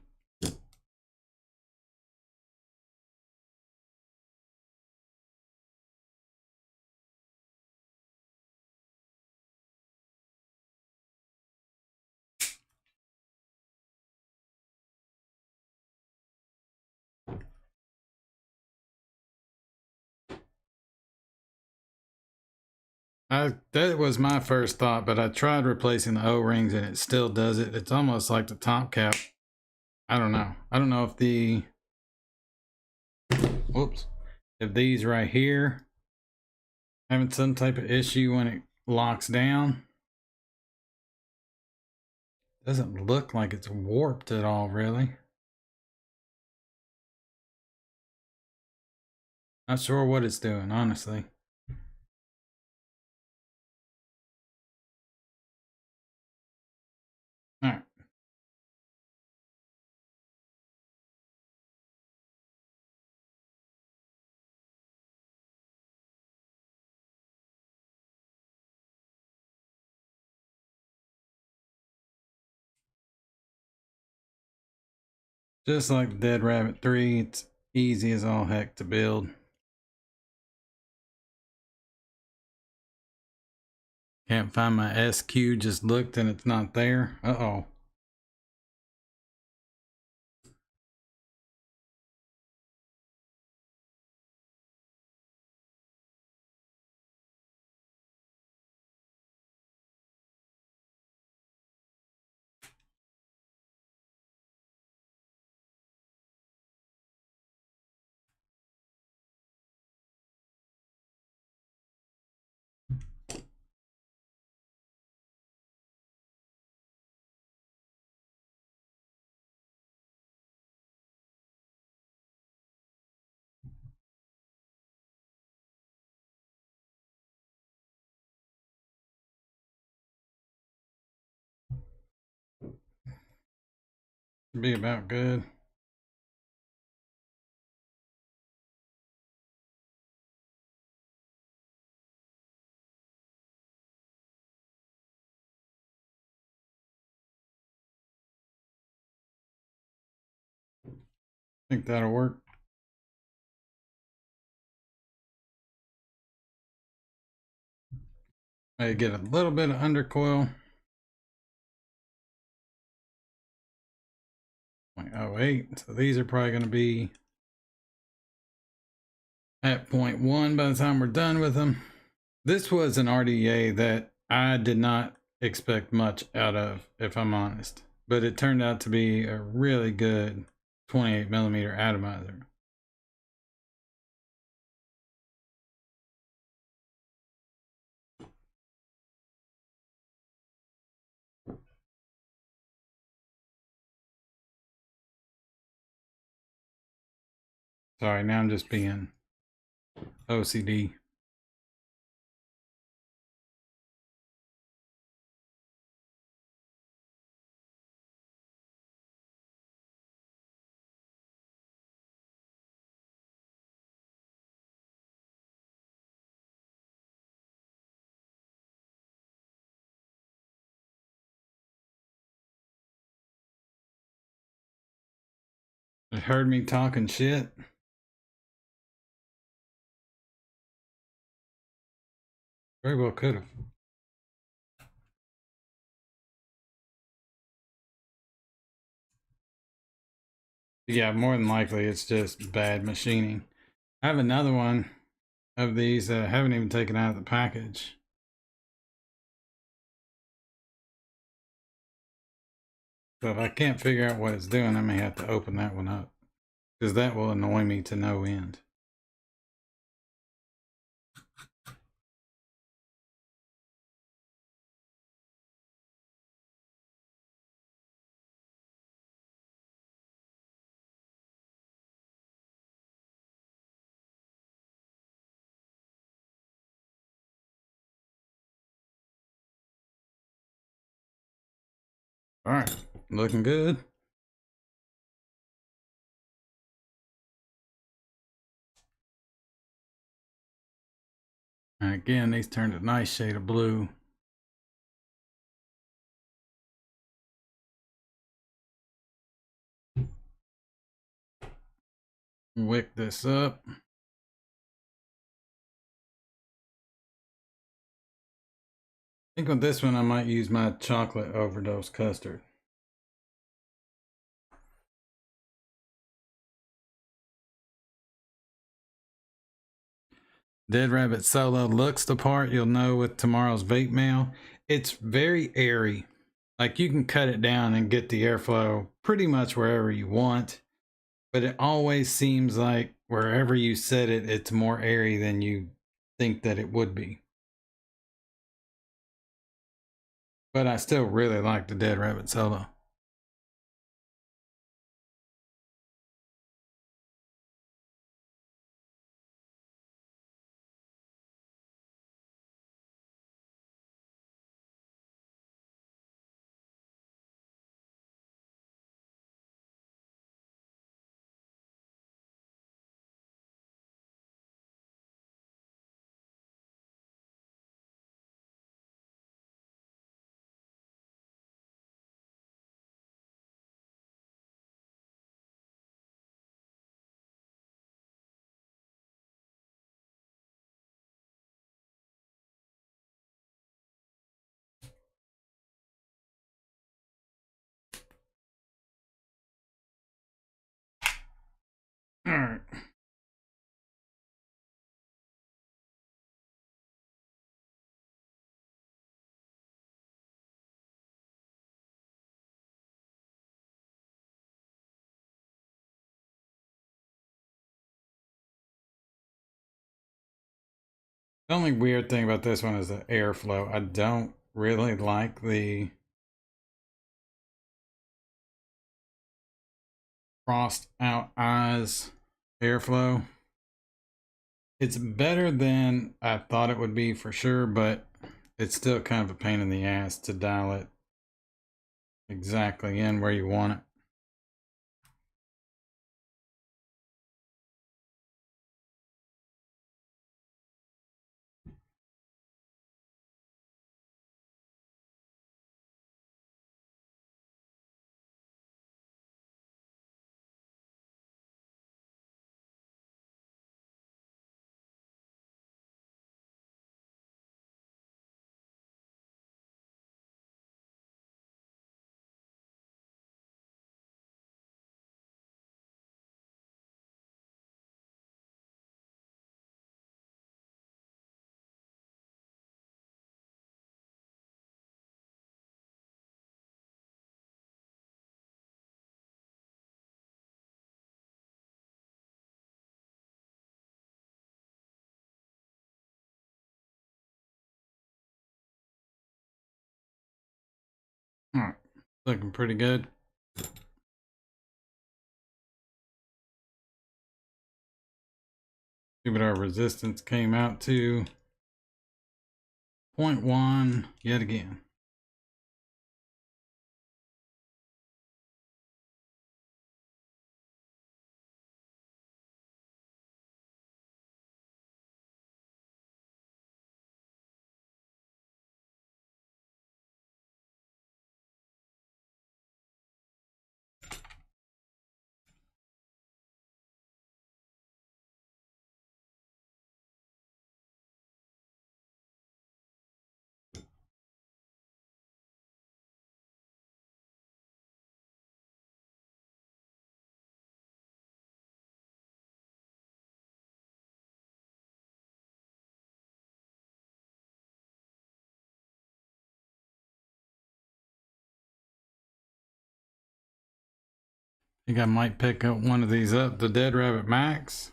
That was my first thought, but I tried replacing the O-rings and it still does it. It's almost like the top cap. I don't know. I don't know if the, whoops, if these right here having some type of issue when it locks down. Doesn't look like it's warped at all, really. Not sure what it's doing, honestly. All right. Just like Dead Rabbit 3, it's easy as all heck to build. Can't find my SQ, just looked and it's not there. Uh-oh. Should be about good. I think that'll work. Maybe get a little bit of undercoil. 0.08. So these are probably going to be at 0.1 by the time we're done with them. This was an RDA that I did not expect much out of, if I'm honest. But it turned out to be a really good 28 millimeter atomizer. Sorry, now I'm just being OCD. It heard me talking shit. Very well could have. Yeah, more than likely it's just bad machining. I have another one of these that I haven't even taken out of the package. So if I can't figure out what it's doing, I may have to open that one up, because that will annoy me to no end. All right, looking good. And again, these turned a nice shade of blue. Wick this up. I think with this one, I might use my chocolate overdose custard. Dead Rabbit Solo looks the part. You'll know with tomorrow's vape mail. It's very airy. Like you can cut it down and get the airflow pretty much wherever you want. But it always seems like wherever you set it, it's more airy than you think that it would be. But I still really like the Dead Rabbit Solo. All right. The only weird thing about this one is the airflow. I don't really like the crossed out eyes airflow. It's better than I thought it would be for sure, but it's still kind of a pain in the ass to dial it exactly in where you want it. All right, looking pretty good. See what our resistance came out to. 0.1 yet again. I think I might pick up one of these up, the Dead Rabbit Max.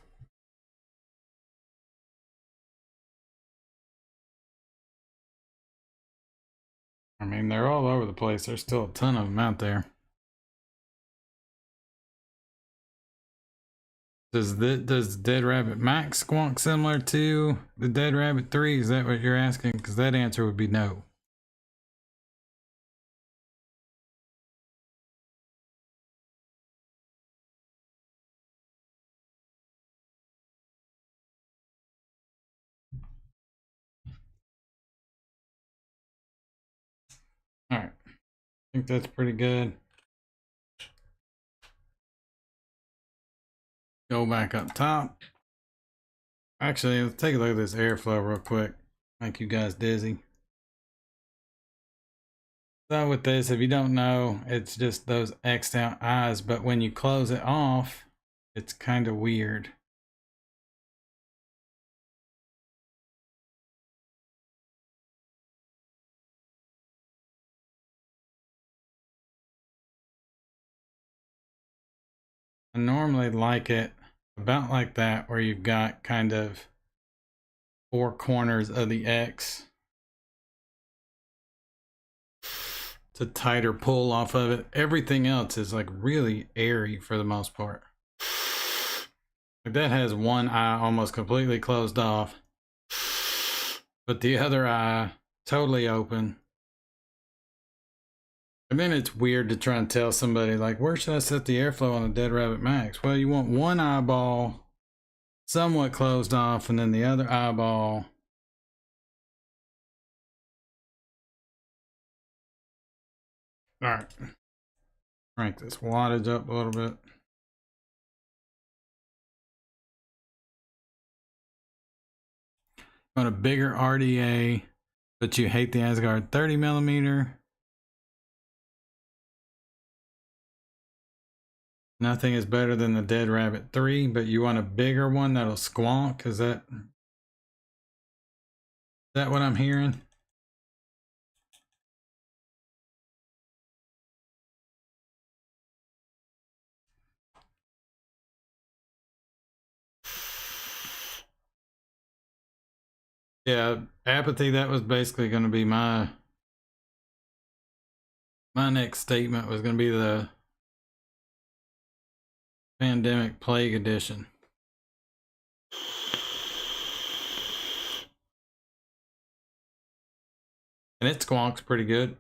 I mean, they're all over the place. There's still a ton of them out there. Does Dead Rabbit Max squonk similar to the Dead Rabbit 3? Is that what you're asking? Because that answer would be no. All right, I think that's pretty good. Go back up top. Actually, let's take a look at this airflow real quick. Make you guys dizzy. So with this, if you don't know, it's just those X'd out eyes, but when you close it off, it's kind of weird. I normally like it about like that, where you've got kind of 4 corners of the X. It's a tighter pull off of it. Everything else is like really airy for the most part. Like that has one eye almost completely closed off, but the other eye totally open. And then it's weird to try and tell somebody, like, where should I set the airflow on the Dead Rabbit Max? Well, you want one eyeball somewhat closed off and then the other eyeball all right. Crank this wattage up a little bit. Want a bigger RDA, but you hate the Asgard 30mm. Nothing is better than the Dead Rabbit 3, but you want a bigger one that'll squonk. Is that what I'm hearing? Yeah, apathy, that was basically going to be my next statement, was going to be the Pandemic Plague Edition. And it squonks pretty good.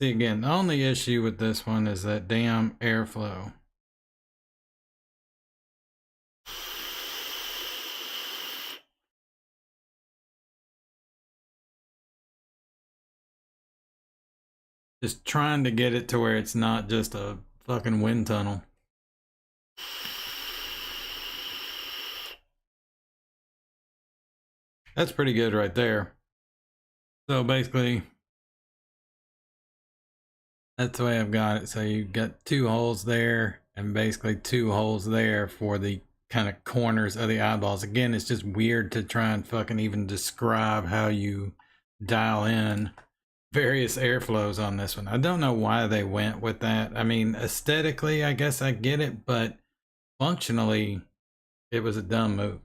See, again, the only issue with this one is that damn airflow. Just trying to get it to where it's not just a fucking wind tunnel. That's pretty good right there. So basically, that's the way I've got it. So you've got 2 holes there and basically 2 holes there for the kind of corners of the eyeballs. Again, it's just weird to try and fucking even describe how you dial in various airflows on this one. I don't know why they went with that. I mean, aesthetically, I guess I get it, but functionally, it was a dumb move.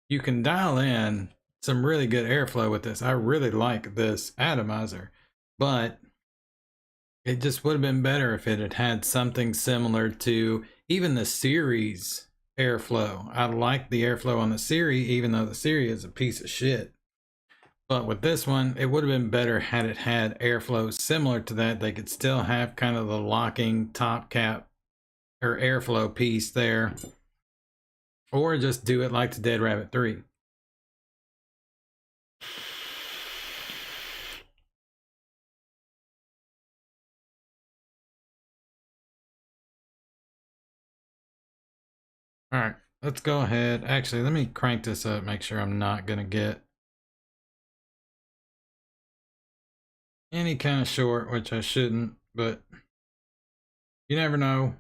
You can dial in some really good airflow with this. I really like this atomizer, but it just would have been better if it had had something similar to even the series airflow. I like the airflow on the series, even though the series is a piece of shit. But with this one, it would have been better had it had airflow similar to that. They could still have kind of the locking top cap or airflow piece there. Or just do it like the Dead Rabbit 3. All right, let's go ahead. Actually, let me crank this up, make sure I'm not going to get any kind of short, which I shouldn't, but you never know.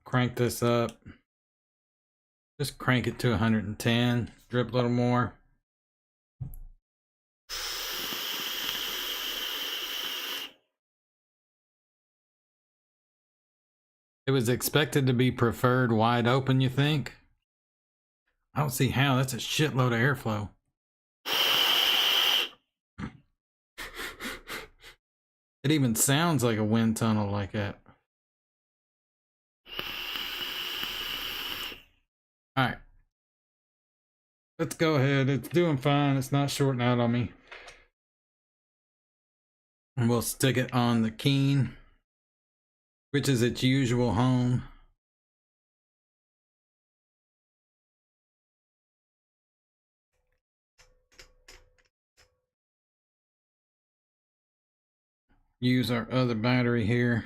Crank this up. Just crank it to 110. Drip a little more. It was expected to be preferred wide open, you think? I don't see how. That's a shitload of airflow. It even sounds like a wind tunnel like that. All right. Let's go ahead. It's doing fine. It's not shorting out on me. And we'll stick it on the Keen, which is its usual home. use our other battery here.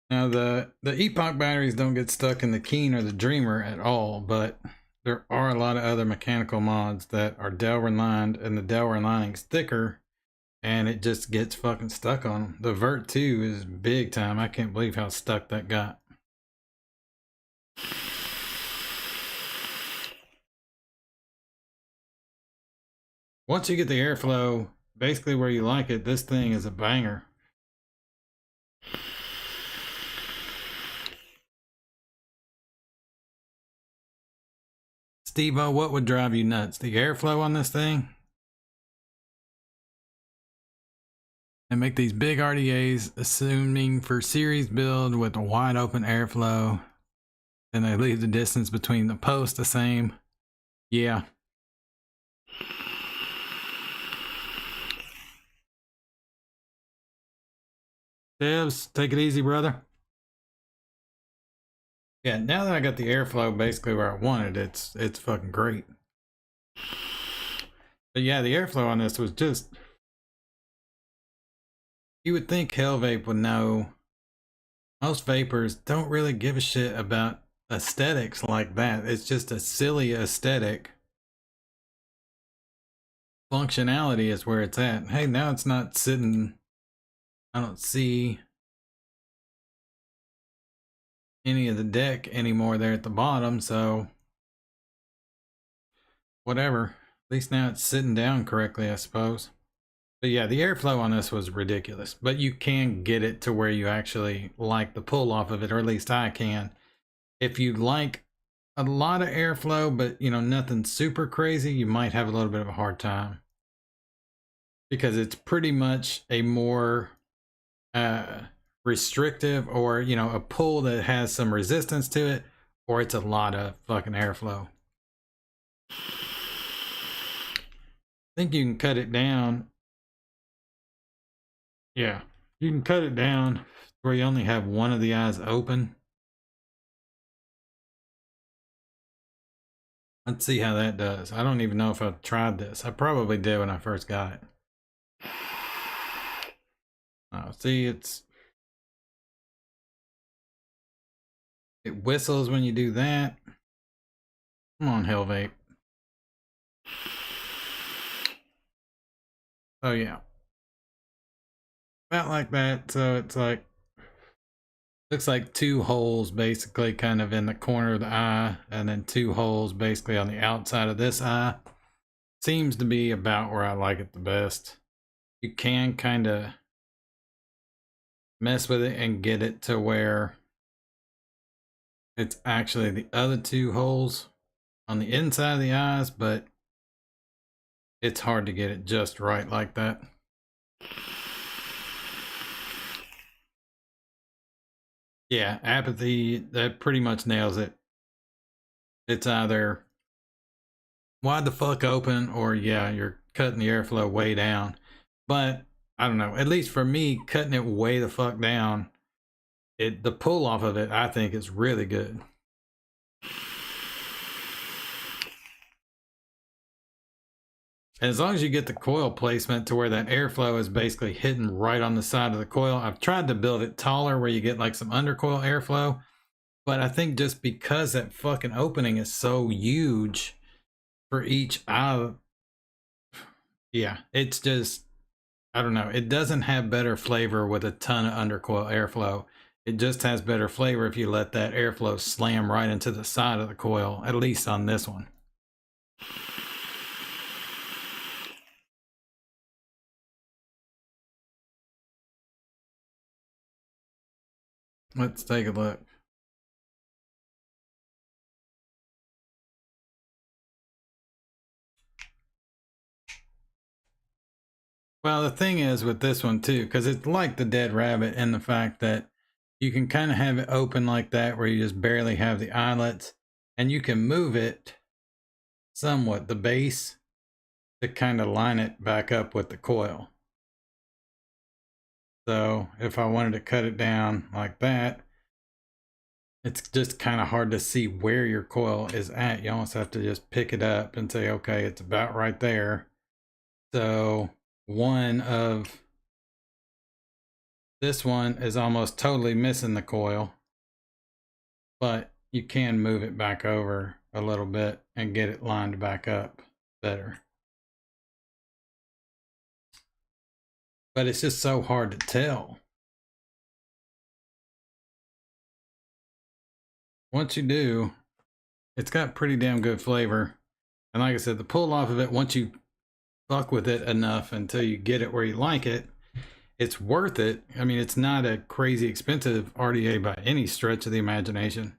Now the Epoch batteries don't get stuck in the Keen or the Dreamer at all, but there are a lot of other mechanical mods that are Delrin lined, and the Delrin lining's thicker, and it just gets fucking stuck on them. The Vert 2 is big time. I can't believe how stuck that got. Once you get the airflow basically where you like it, this thing is a banger. Steve-O, what would drive you nuts? The airflow on this thing? And make these big RDAs, assuming for series build with a wide open airflow, and they leave the distance between the posts the same. Yeah. Devs, take it easy, brother. Yeah, now that I got the airflow basically where I wanted, it's fucking great. But yeah, the airflow on this was just... You would think Hellvape would know. Most vapors don't really give a shit about aesthetics like that. It's just a silly aesthetic. Functionality is where it's at. Hey, now it's not sitting... I don't see any of the deck anymore there at the bottom, so whatever. At least now it's sitting down correctly, I suppose. But yeah, the airflow on this was ridiculous, but you can get it to where you actually like the pull off of it, or at least I can. If you like a lot of airflow, but you know, nothing super crazy, you might have a little bit of a hard time, because it's pretty much a more restrictive, or you know, a pull that has some resistance to it, or it's a lot of fucking airflow. I think you can cut it down. Yeah, you can cut it down where you only have one of the eyes open. Let's see how that does. I don't even know if I've tried this. I probably did when I first got it. Oh, see, it whistles when you do that. Come on, Hellvape. Oh yeah, about like that. So it's like, looks like two holes basically kind of in the corner of the eye, and then two holes basically on the outside of this eye. Seems to be about where I like it the best. You can kind of mess with it and get it to where it's actually the other two holes on the inside of the eyes, but it's hard to get it just right like that. Yeah, apathy, that pretty much nails it. It's either wide the fuck open, or yeah, you're cutting the airflow way down. But I don't know, at least for me, cutting it way the fuck down, the pull off of it, I think, is really good. And as long as you get the coil placement to where that airflow is basically hitting right on the side of the coil. I've tried to build it taller where you get like some undercoil airflow, but I think just because that fucking opening is so huge for each eye, yeah, it's just, I don't know, it doesn't have better flavor with a ton of undercoil airflow. It just has better flavor if you let that airflow slam right into the side of the coil, at least on this one. Let's take a look. Well, the thing is with this one too, because it's like the Dead Rabbit in the fact that you can kind of have it open like that where you just barely have the eyelets, and you can move it somewhat, the base, to kind of line it back up with the coil. So if I wanted to cut it down like that, it's just kind of hard to see where your coil is at. You almost have to just pick it up and say, okay, it's about right there. So one of this one is almost totally missing the coil, but you can move it back over a little bit and get it lined back up better. But it's just so hard to tell. Once you do, it's got pretty damn good flavor. And like I said, the pull off of it, once you fuck with it enough until you get it where you like it, it's worth it. I mean, it's not a crazy expensive RDA by any stretch of the imagination.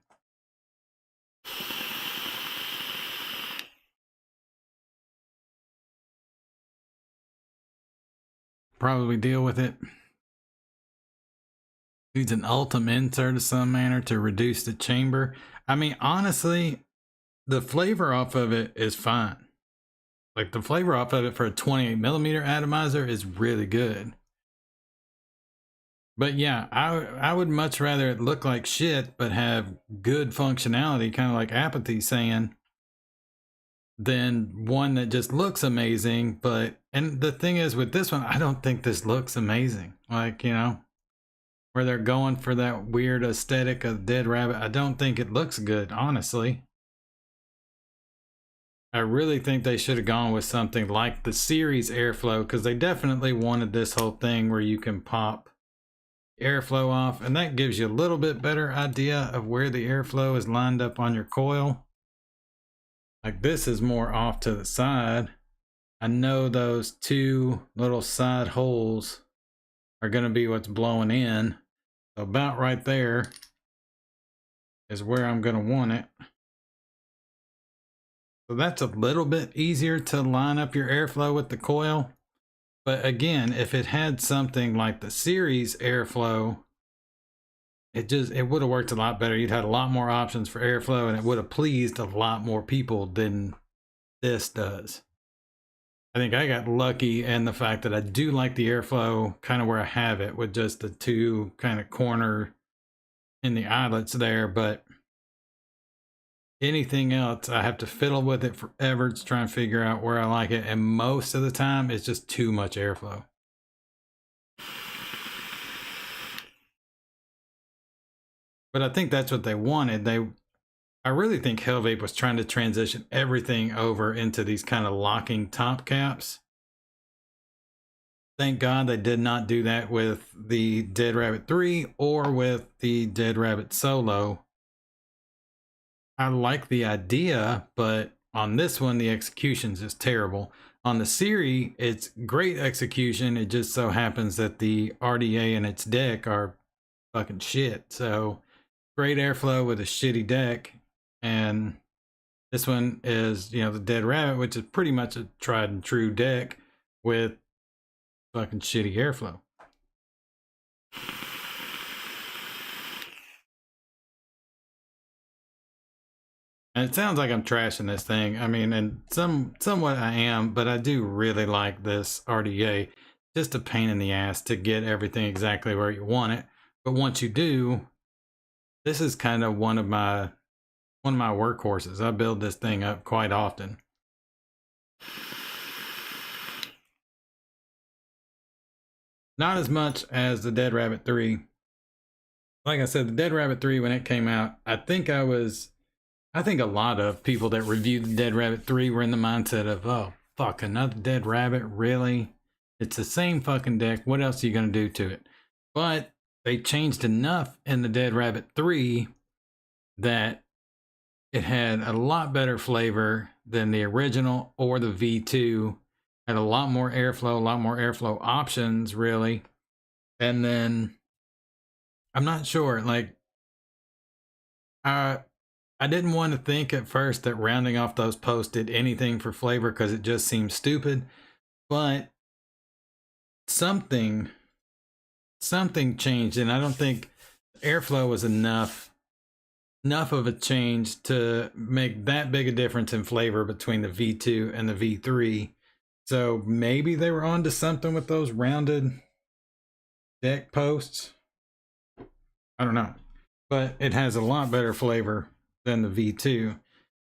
Probably deal with it. Needs an ultim insert of some manner to reduce the chamber. I mean, honestly, the flavor off of it is fine. Like, the flavor off of it for a 28mm atomizer is really good. But yeah, I would much rather it look like shit but have good functionality, kind of like Apathy saying, than one that just looks amazing. But, and the thing is with this one, I don't think this looks amazing. Like, you know, where they're going for that weird aesthetic of Dead Rabbit, I don't think it looks good, honestly. I really think they should have gone with something like the series airflow, because they definitely wanted this whole thing where you can pop airflow off, and that gives you a little bit better idea of where the airflow is lined up on your coil. Like, this is more off to the side. I know those two little side holes are going to be what's blowing in. So about right there is where I'm going to want it. So that's a little bit easier to line up your airflow with the coil. But again, if it had something like the series airflow, it would have worked a lot better. You'd had a lot more options for airflow, and it would have pleased a lot more people than this does. I think I got lucky in the fact that I do like the airflow kind of where I have it, with just the two kind of corner in the eyelets there. But anything else, I have to fiddle with it forever to try and figure out where I like it. And most of the time, it's just too much airflow. But I think that's what they wanted. I really think Hellvape was trying to transition everything over into these kind of locking top caps. Thank God they did not do that with the Dead Rabbit 3 or with the Dead Rabbit Solo. I like the idea, but on this one, the execution's just terrible. On the series, it's great execution. It just so happens that the RDA and its deck are fucking shit. So great airflow with a shitty deck. And this one is, you know, the Dead Rabbit, which is pretty much a tried and true deck with fucking shitty airflow. And it sounds like I'm trashing this thing. I mean, and somewhat I am, but I do really like this RDA. Just a pain in the ass to get everything exactly where you want it. But once you do, this is kind of one of my workhorses. I build this thing up quite often. Not as much as the Dead Rabbit 3. Like I said, the Dead Rabbit 3, when it came out, I think a lot of people that reviewed the Dead Rabbit 3 were in the mindset of, oh, fuck, another Dead Rabbit, really? It's the same fucking deck. What else are you going to do to it? But they changed enough in the Dead Rabbit 3 that it had a lot better flavor than the original or the V2. Had a lot more airflow options, really. And then, I'm not sure, like, I didn't want to think at first that rounding off those posts did anything for flavor because it just seemed stupid. But something changed, and I don't think airflow was enough of a change to make that big a difference in flavor between the V2 and the V3. So maybe they were onto something with those rounded deck posts. I don't know. But it has a lot better flavor than the V2.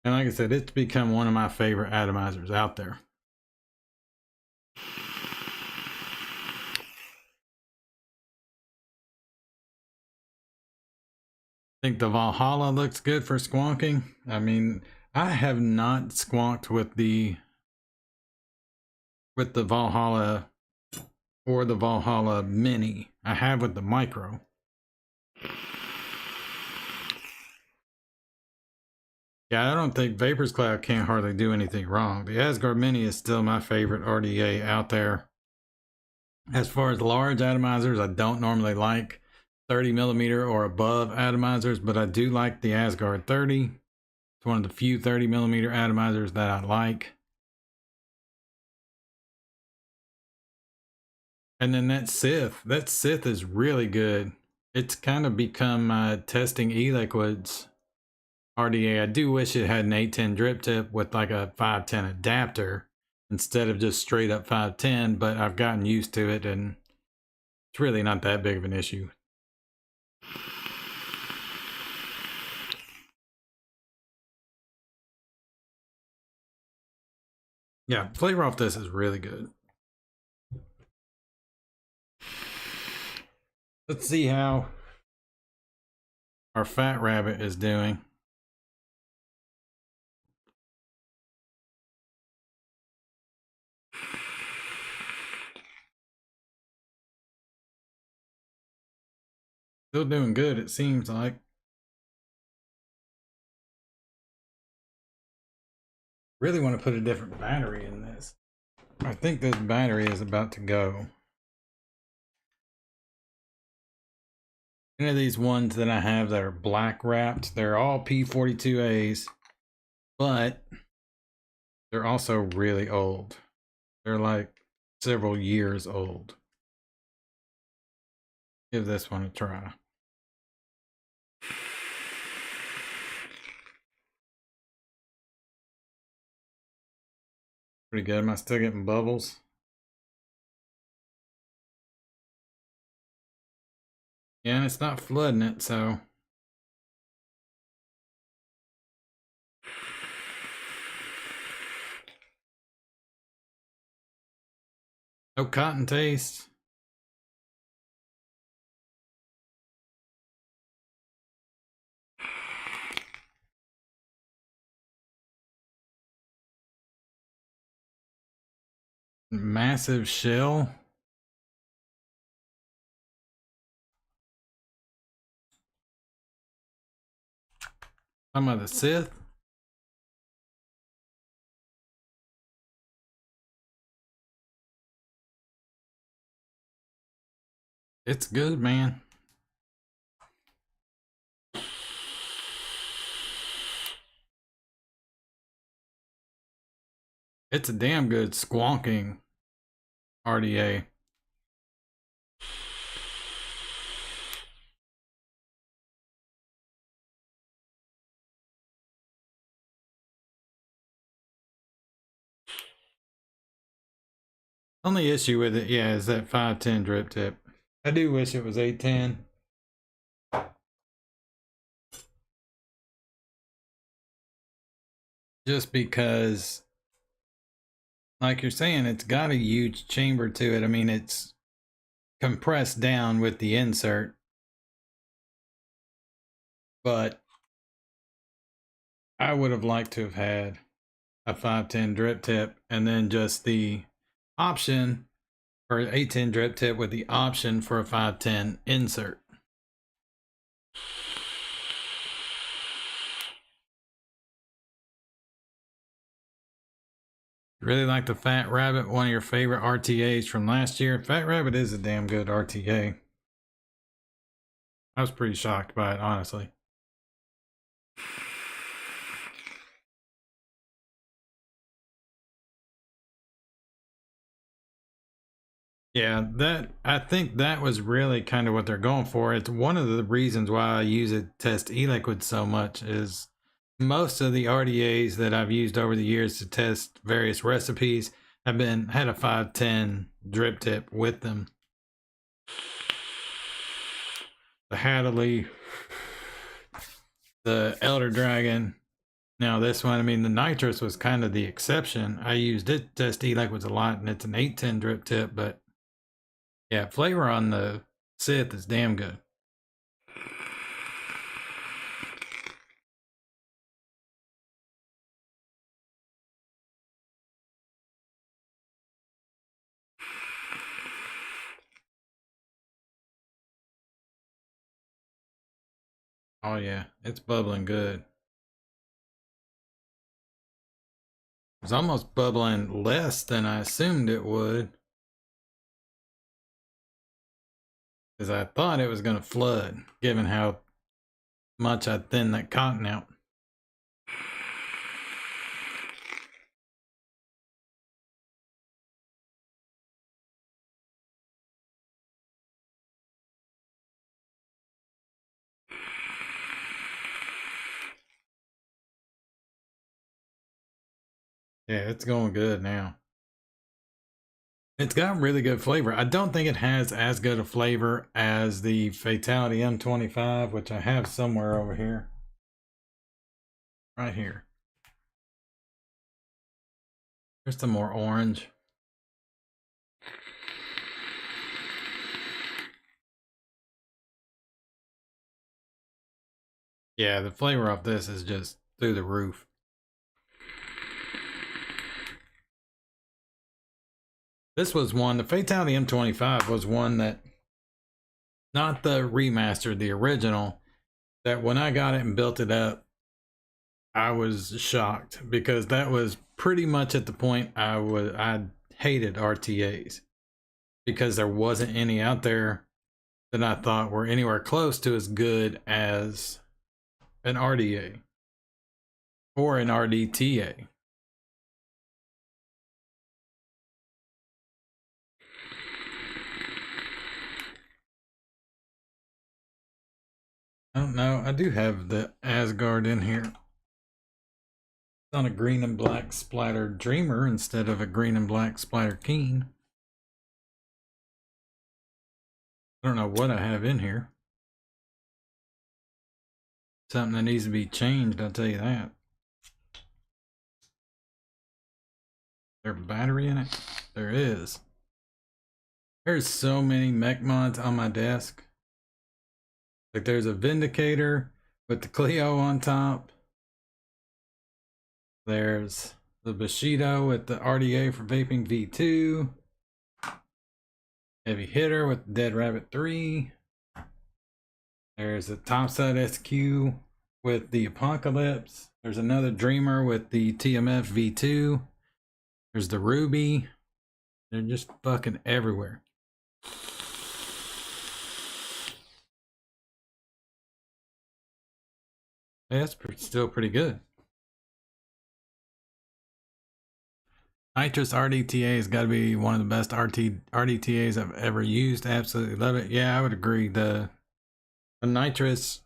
And like I said, it's become one of my favorite atomizers out there. think the Valhalla looks good for squonking. I mean, I have not squonked with the Valhalla or the Valhalla Mini. I have with the Micro. Yeah, I don't think Vapor's Cloud can't hardly do anything wrong. The Asgard Mini is still my favorite RDA out there. As far as large atomizers, I don't normally like 30 millimeter or above atomizers, but I do like the Asgard 30. It's one of the few 30 millimeter atomizers that I like. And then that Sith is really good. It's kind of become testing e-liquids RDA. I do wish it had an 810 drip tip with like a 510 adapter instead of just straight up 510, but I've gotten used to it and it's really not that big of an issue. Yeah, flavor off this is really good. Let's see how our Fat Rabbit is doing. Still doing good, it seems like. Really want to put a different battery in this. I think this battery is about to go. Any of these ones that I have that are black wrapped, they're all P42As, but they're also really old. They're like several years old. Give this one a try. Pretty good. Am I still getting bubbles? Yeah, and it's not flooding it, so. No cotton taste. Massive shell. Some of the Sith. It's good, man. It's a damn good squonking RDA. Only issue with it, yeah, is that 510 drip tip. I do wish it was 810. Just because, like you're saying, it's got a huge chamber to it. I mean, it's compressed down with the insert, but I would have liked to have had a 510 drip tip and then just the option for 810 drip tip with the option for a 510 insert. Really like the Fat Rabbit, one of your favorite RTAs from last year. Fat Rabbit is a damn good RTA. I was pretty shocked by it, honestly. Yeah, I think that was really kind of what they're going for. It's one of the reasons why I use it to test e-liquid so much is most of the RDAs that I've used over the years to test various recipes have had a 510 drip tip with them. The Hadley, the Elder Dragon. Now this one, I mean, the nitrous was kind of the exception. I used it to test e-liquids a lot, and it's an 810 drip tip, but yeah, flavor on the Sith is damn good. Oh yeah, it's bubbling good. It's almost bubbling less than I assumed it would. Because I thought it was going to flood, given how much I thinned that cotton out. Yeah, it's going good now. It's got really good flavor. I don't think it has as good a flavor as the Fatality M25, which I have somewhere over here. Right here. There's some more orange. Yeah, the flavor of this is just through the roof. This was one, the Fatality M25 was one that, not the remastered, the original, that when I got it and built it up, I was shocked because that was pretty much at the point I hated RTAs because there wasn't any out there that I thought were anywhere close to as good as an RDA or an RDTA. I don't know. I do have the Asgard in here. It's on a green and black splatter Dreamer instead of a green and black splatter Keen. I don't know what I have in here. Something that needs to be changed, I'll tell you that. There's a battery in it? There is. There's so many mech mods on my desk. Like there's a Vindicator with the Clio on top. There's the Bushido with the RDA for Vaping V2. Heavy Hitter with the Dead Rabbit 3. There's a Topside SQ with the Apocalypse. There's another Dreamer with the TMF V2. There's the Ruby. They're just fucking everywhere. Yeah, that's still pretty good. Nitrous RDTA has got to be one of the best RDTAs I've ever used. Absolutely love it. Yeah, I would agree. The nitrous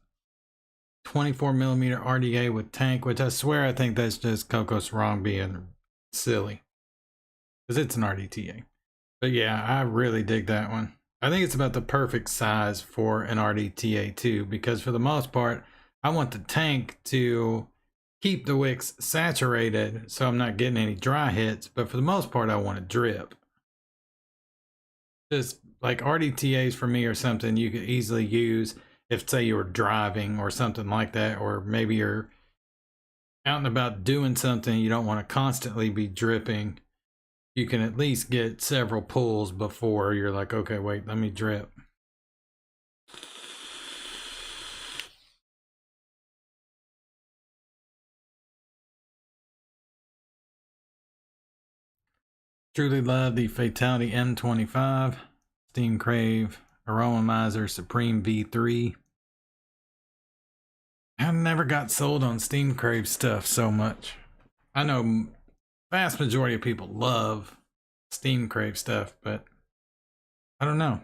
24mm RDA with tank, which I swear I think that's just Coco Sarong being silly, because it's an RDTA. But yeah, I really dig that one. I think it's about the perfect size for an RDTA too, because for the most part, I want the tank to keep the wicks saturated so I'm not getting any dry hits, but for the most part, I want to drip. Just like RDTAs for me are something you could easily use if, say, you were driving or something like that, or maybe you're out and about doing something, you don't want to constantly be dripping. You can at least get several pulls before you're like, okay, wait, let me drip. Truly love the Fatality M25, Steam Crave, Aromizer Supreme V3. I never got sold on Steam Crave stuff so much. I know vast majority of people love Steam Crave stuff, but I don't know.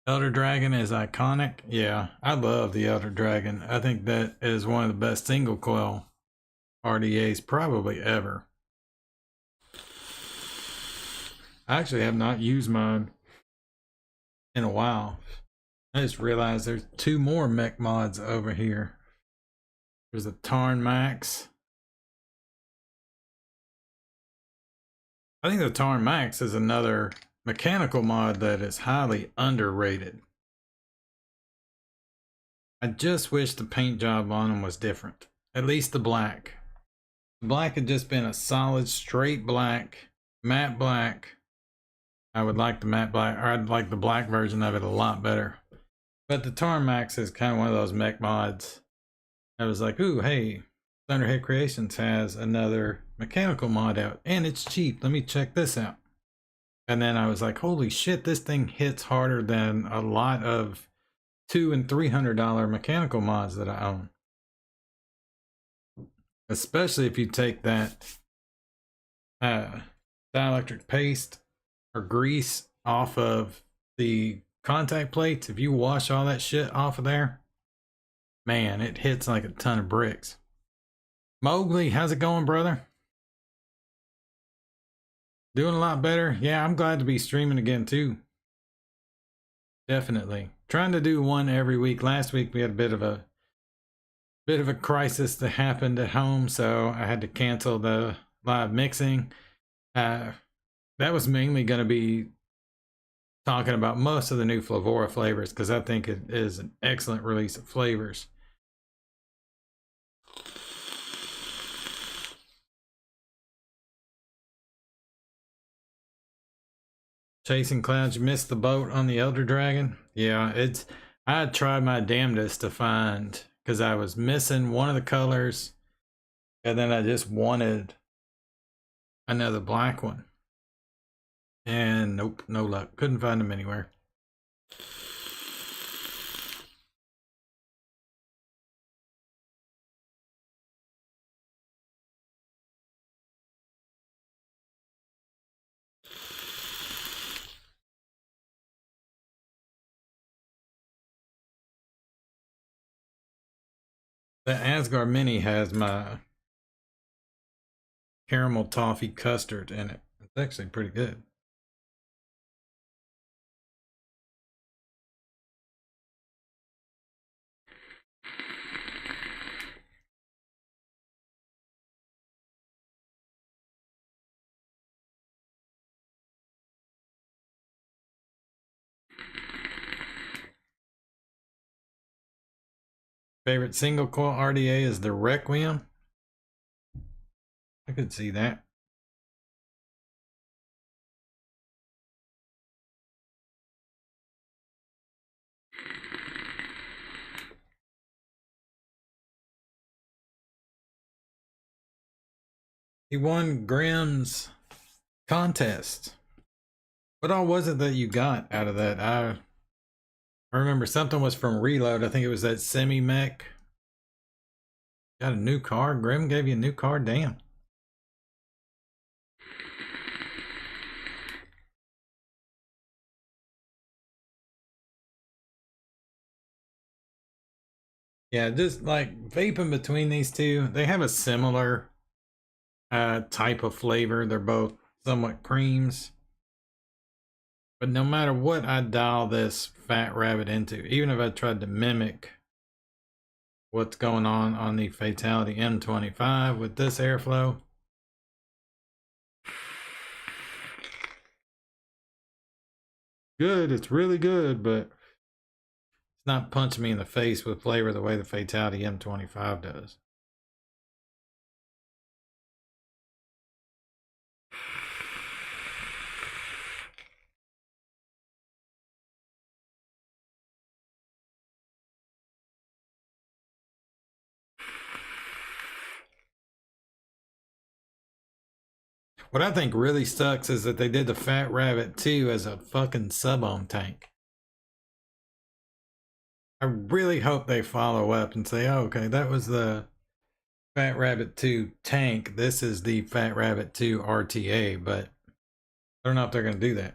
Elder Dragon is iconic. Yeah, I love the Elder Dragon. I think that is one of the best single coil RDAs probably ever. I actually have not used mine in a while. I just realized there's two more mech mods over here. There's a Tarn Max. I think the Tarn Max is another mechanical mod that is highly underrated. I just wish the paint job on them was different. At least the black. The black had just been a solid straight black, matte black. I would like the matte black, or I'd like the black version of it a lot better. But the Tarmax is kind of one of those mech mods. I was like, ooh, hey, Thunderhead Creations has another mechanical mod out and it's cheap. Let me check this out. And then I was like, holy shit, this thing hits harder than a lot of $200 and $300 mechanical mods that I own. Especially if you take that dielectric paste or grease off of the contact plates. If you wash all that shit off of there, man, it hits like a ton of bricks. Mowgli, how's it going, brother? Doing a lot better. Yeah, I'm glad to be streaming again too. Definitely. Trying to do one every week. Last week we had a bit of a crisis that happened at home, so I had to cancel the live mixing. That was mainly going to be talking about most of the new Flavora flavors because I think it is an excellent release of flavors. Chasing Clouds, you missed the boat on the Elder Dragon. Yeah, I tried my damnedest to find, because I was missing one of the colors and then I just wanted another black one. And nope, no luck. Couldn't find them anywhere. The Asgard Mini has my caramel toffee custard in it. It's actually pretty good. Favorite single coil RDA is the Requiem. I could see that. He won Grimm's contest. What all was it that you got out of that? I remember something was from Reload. I think it was that semi mech. Got a new car. Grimm gave you a new car. Damn. Yeah, just like vaping between these two, they have a similar type of flavor. They're both somewhat creams. But no matter what I dial this Fat Rabbit into, even if I tried to mimic what's going on the Fatality M25 with this airflow, good, it's really good, but it's not punching me in the face with flavor the way the Fatality M25 does. What I think really sucks is that they did the Fat Rabbit 2 as a fucking sub-ohm tank. I really hope they follow up and say, oh, okay, that was the Fat Rabbit 2 tank. This is the Fat Rabbit 2 RTA, but I don't know if they're going to do that.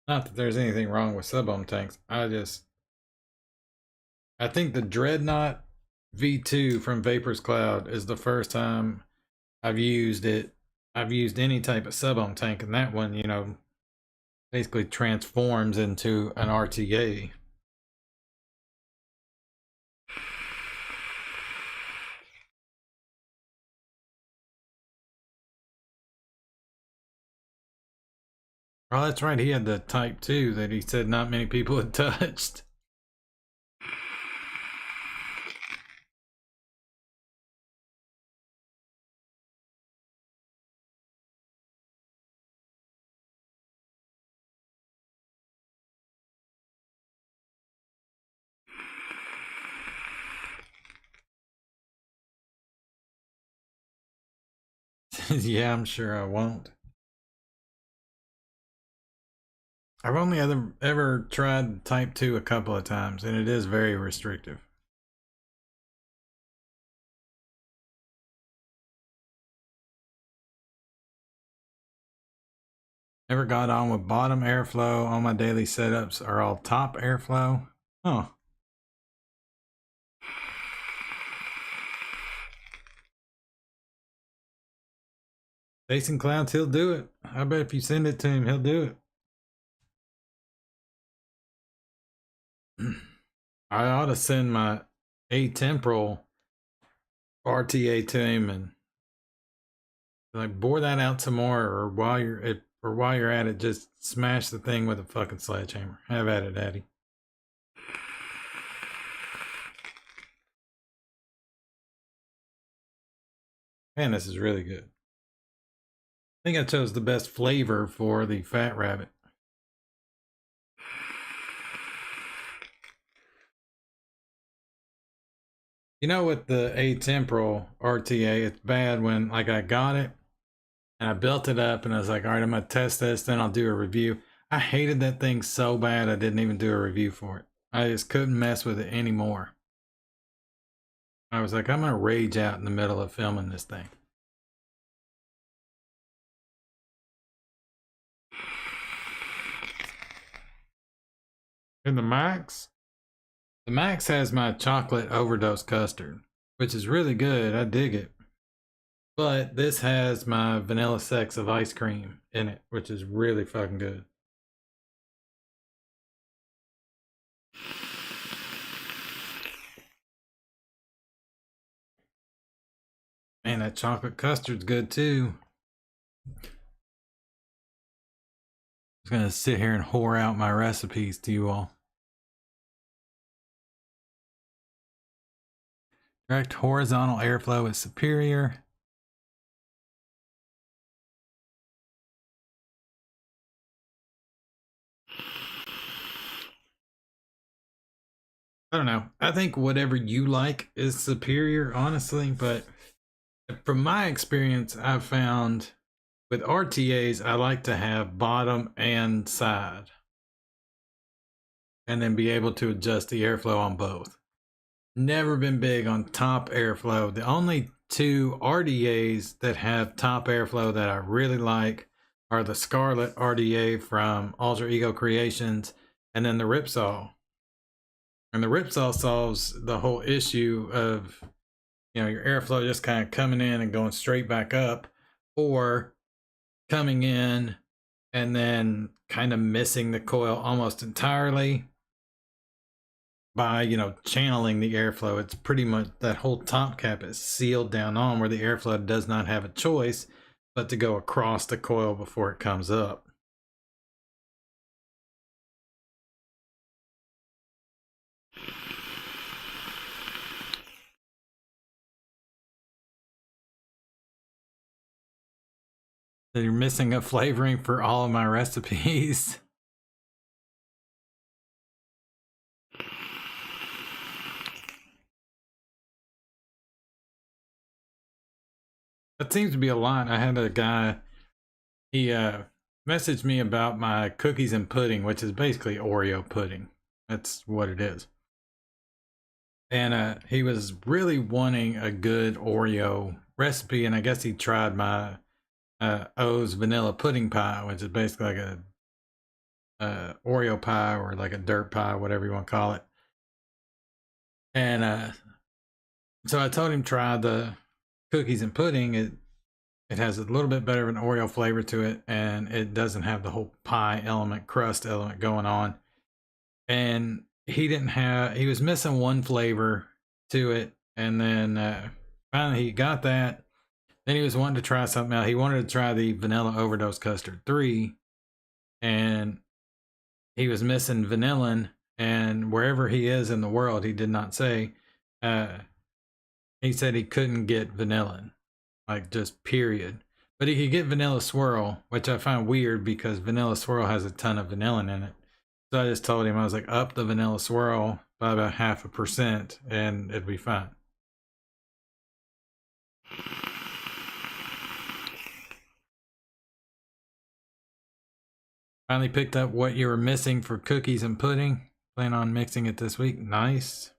Not that there's anything wrong with sub-ohm tanks. I think the Dreadnought V2 from Vapor's Cloud is the first time I've used it. I've used any type of sub-ohm tank, and that one, you know, basically transforms into an RTA. Oh, that's right. He had the Type 2 that he said not many people had touched. Yeah, I'm sure I won't. I've only ever tried type 2 a couple of times, and it is very restrictive. Never got on with bottom airflow. All my daily setups are all top airflow. Oh. Jason Clouds, he'll do it. I bet if you send it to him, he'll do it. I ought to send my atemporal RTA to him and like bore that out some more, or while you're at it, just smash the thing with a fucking sledgehammer. Have at it, Daddy. Man, this is really good. I think I chose the best flavor for the Fat Rabbit. You know, with the atemporal RTA, it's bad when like I got it and I built it up and I was like, all right, I'm gonna test this, then I'll do a review. I hated that thing so bad I didn't even do a review for it. I just couldn't mess with it anymore. I was like, I'm gonna rage out in the middle of filming this thing. And the Max has my chocolate overdose custard, which is really good. I dig it. But this has my vanilla sex of ice cream in it, which is really fucking good. Man, that chocolate custard's good too. I'm just gonna sit here and whore out my recipes to you all. Direct horizontal airflow is superior. I don't know. I think whatever you like is superior, honestly. But from my experience, I've found with RTAs, I like to have bottom and side, and then be able to adjust the airflow on both. Never been big on top airflow. The only two RDAs that have top airflow that I really like are the Scarlet RDA from Alter Ego Creations, and then the Ripsaw. And the Ripsaw solves the whole issue of, you know, your airflow just kind of coming in and going straight back up, or coming in and then kind of missing the coil almost entirely by, you know, channeling the airflow. It's pretty much that whole top cap is sealed down on, where the airflow does not have a choice but to go across the coil before it comes up. So you're missing a flavoring for all of my recipes. That seems to be a lot. I had a guy, he messaged me about my cookies and pudding, which is basically Oreo pudding. That's what it is. And he was really wanting a good Oreo recipe, and I guess he tried my O's vanilla pudding pie, which is basically like a Oreo pie or like a dirt pie, whatever you want to call it. And so I told him try the cookies and pudding. It has a little bit better of an Oreo flavor to it, and it doesn't have the whole pie element, crust element going on. And he was missing one flavor to it, and then finally he got that. Then he was wanting to try something else. He wanted to try the vanilla overdose custard 3, and he was missing vanillin, and wherever he is in the world, he did not say, he said he couldn't get vanillin, like just period. But he could get vanilla swirl, which I find weird because vanilla swirl has a ton of vanillin in it. So I just told him, I was like, up the vanilla swirl by about 0.5% and it'd be fine. Finally picked up what you were missing for cookies and pudding. Plan on mixing it this week. Nice.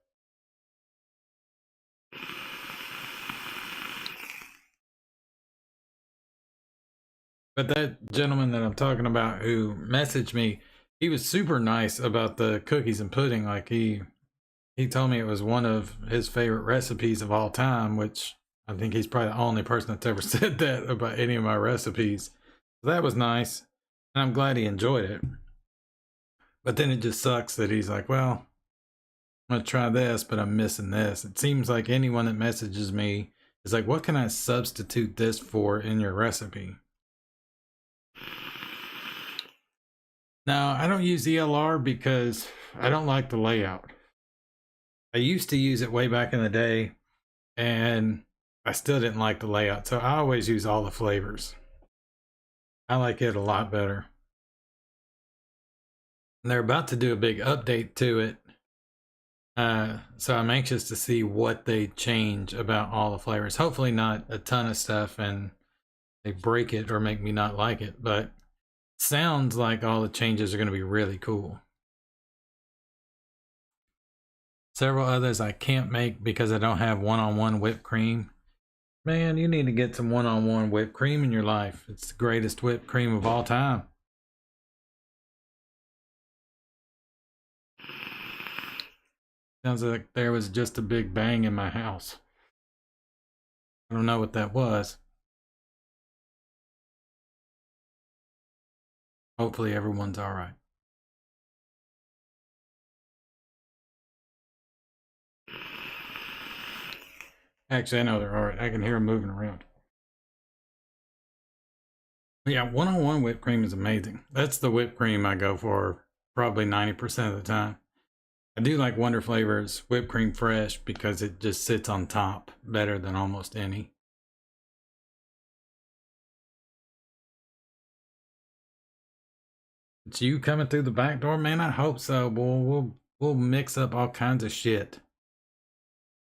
But that gentleman that I'm talking about who messaged me, he was super nice about the cookies and pudding. Like he told me it was one of his favorite recipes of all time, which I think he's probably the only person that's ever said that about any of my recipes. So that was nice. And I'm glad he enjoyed it. But then it just sucks that he's like, well, I'm going to try this, but I'm missing this. It seems like anyone that messages me is like, what can I substitute this for in your recipe? Now, I don't use ELR because I don't like the layout. I used to use it way back in the day, and I still didn't like the layout. So I always use all the flavors. I like it a lot better. And they're about to do a big update to it. So I'm anxious to see what they change about all the flavors. Hopefully not a ton of stuff and they break it or make me not like it, but sounds like all the changes are going to be really cool. Several others I can't make because I don't have one-on-one whipped cream. Man, you need to get some one-on-one whipped cream in your life. It's the greatest whipped cream of all time. Sounds like there was just a big bang in my house. I don't know what that was. Hopefully everyone's all right. Actually, I know they're all right. I can hear them moving around. Yeah, one-on-one whipped cream is amazing. That's the whipped cream I go for probably 90% of the time. I do like Wonder Flavors whipped cream fresh because it just sits on top better than almost any. It's you coming through the back door, man. I hope so, boy. We'll mix up all kinds of shit.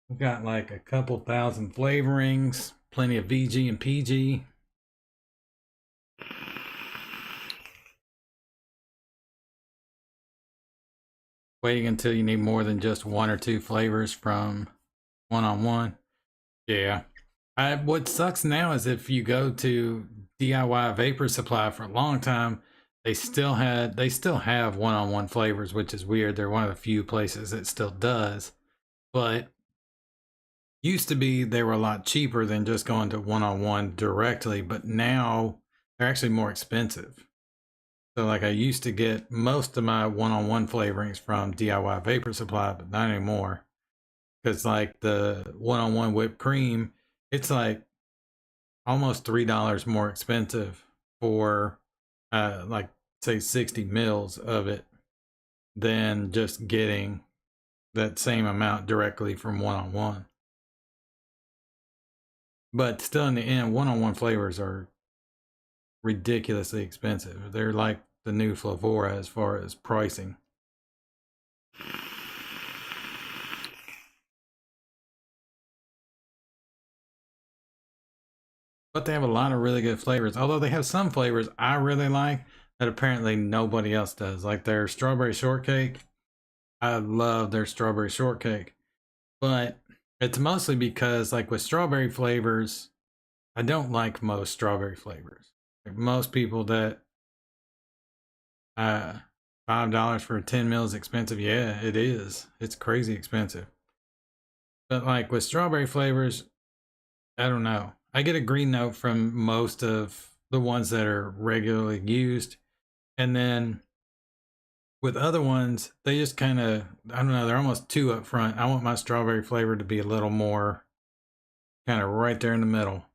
We've got like a couple thousand flavorings, plenty of VG and PG. Waiting until you need more than just one or two flavors from one-on-one. Yeah. What sucks now is if you go to DIY Vapor Supply for a long time, they still have one-on-one flavors, which is weird. They're one of the few places that still does. But used to be they were a lot cheaper than just going to one-on-one directly, but now they're actually more expensive. So like I used to get most of my one-on-one flavorings from DIY Vapor Supply, but not anymore. Because like the one-on-one whipped cream, it's like almost $3 more expensive for like say 60 mils of it than just getting that same amount directly from one-on-one. But still in the end, one-on-one flavors are ridiculously expensive. They're like the new Flavora as far as pricing. But they have a lot of really good flavors. Although they have some flavors I really like that apparently nobody else does. Like their strawberry shortcake. I love their strawberry shortcake. But it's mostly because like with strawberry flavors, I don't like most strawberry flavors. Like most people that $5 for 10 mils expensive. Yeah, it is. It's crazy expensive. But like with strawberry flavors, I don't know. I get a green note from most of the ones that are regularly used. And then with other ones, they just kind of, I don't know, they're almost too upfront. I want my strawberry flavor to be a little more kind of right there in the middle.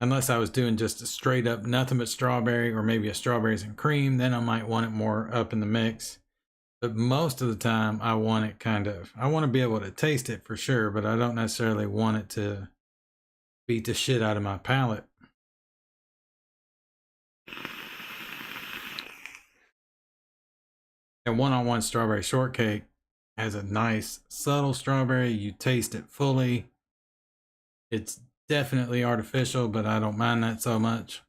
Unless I was doing just a straight up nothing but strawberry or maybe a strawberries and cream, then I might want it more up in the mix. But most of the time I want it I want to be able to taste it for sure, but I don't necessarily want it to beat the shit out of my palate. And one-on-one strawberry shortcake has a nice subtle strawberry. You taste it fully. It's definitely artificial, but I don't mind that so much.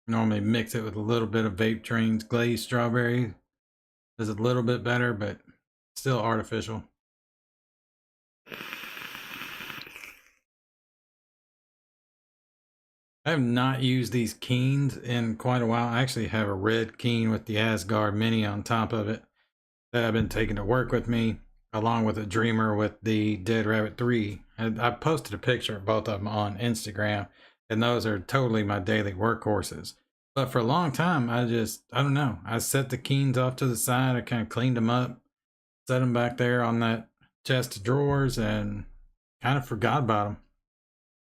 Normally mix it with a little bit of Vape Train's glazed strawberry. Is a little bit better, but still artificial. I have not used these keens in quite a while. I actually have a red keen with the Asgard Mini on top of it that I've been taking to work with me, along with a Dreamer with the Dead Rabbit 3. And I posted a picture of both of them on Instagram, and those are totally my daily workhorses. But for a long time, I don't know. I set the keens off to the side. I kind of cleaned them up, set them back there on that chest of drawers, and kind of forgot about them.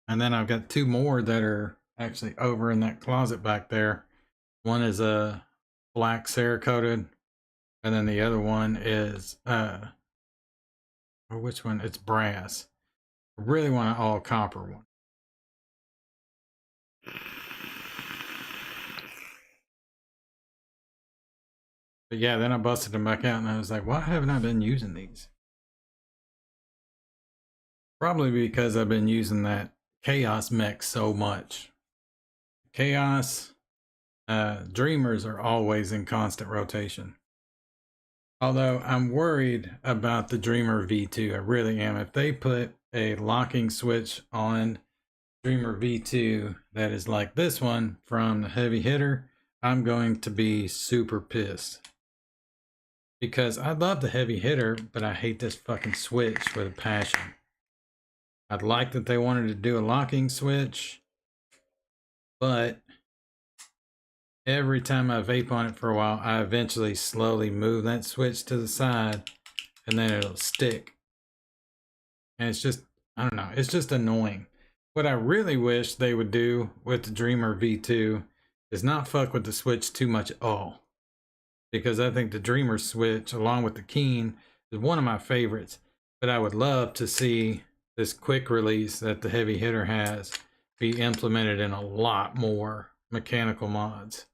And then I've got two more that are actually over in that closet back there. One is a black Cerakoted, and then the other one is or which one? It's brass. I really want an all copper one. But yeah, then I busted them back out and I was like, why haven't I been using these? Probably because I've been using that Chaos mech so much. Chaos Dreamers are always in constant rotation. Although I'm worried about the Dreamer V2, I really am. If they put a locking switch on Dreamer V2 that is like this one from the Heavy Hitter, I'm going to be super pissed. Because I love the Heavy Hitter, but I hate this fucking switch with a passion. I'd like that they wanted to do a locking switch, but every time I vape on it for a while, I eventually slowly move that switch to the side and then it'll stick. And it's just, I don't know, it's just annoying. What I really wish they would do with the Dreamer V2 is not fuck with the switch too much at all. Because I think the Dreamer switch, along with the Keen, is one of my favorites. But I would love to see this quick release that the Heavy Hitter has be implemented in a lot more mechanical mods.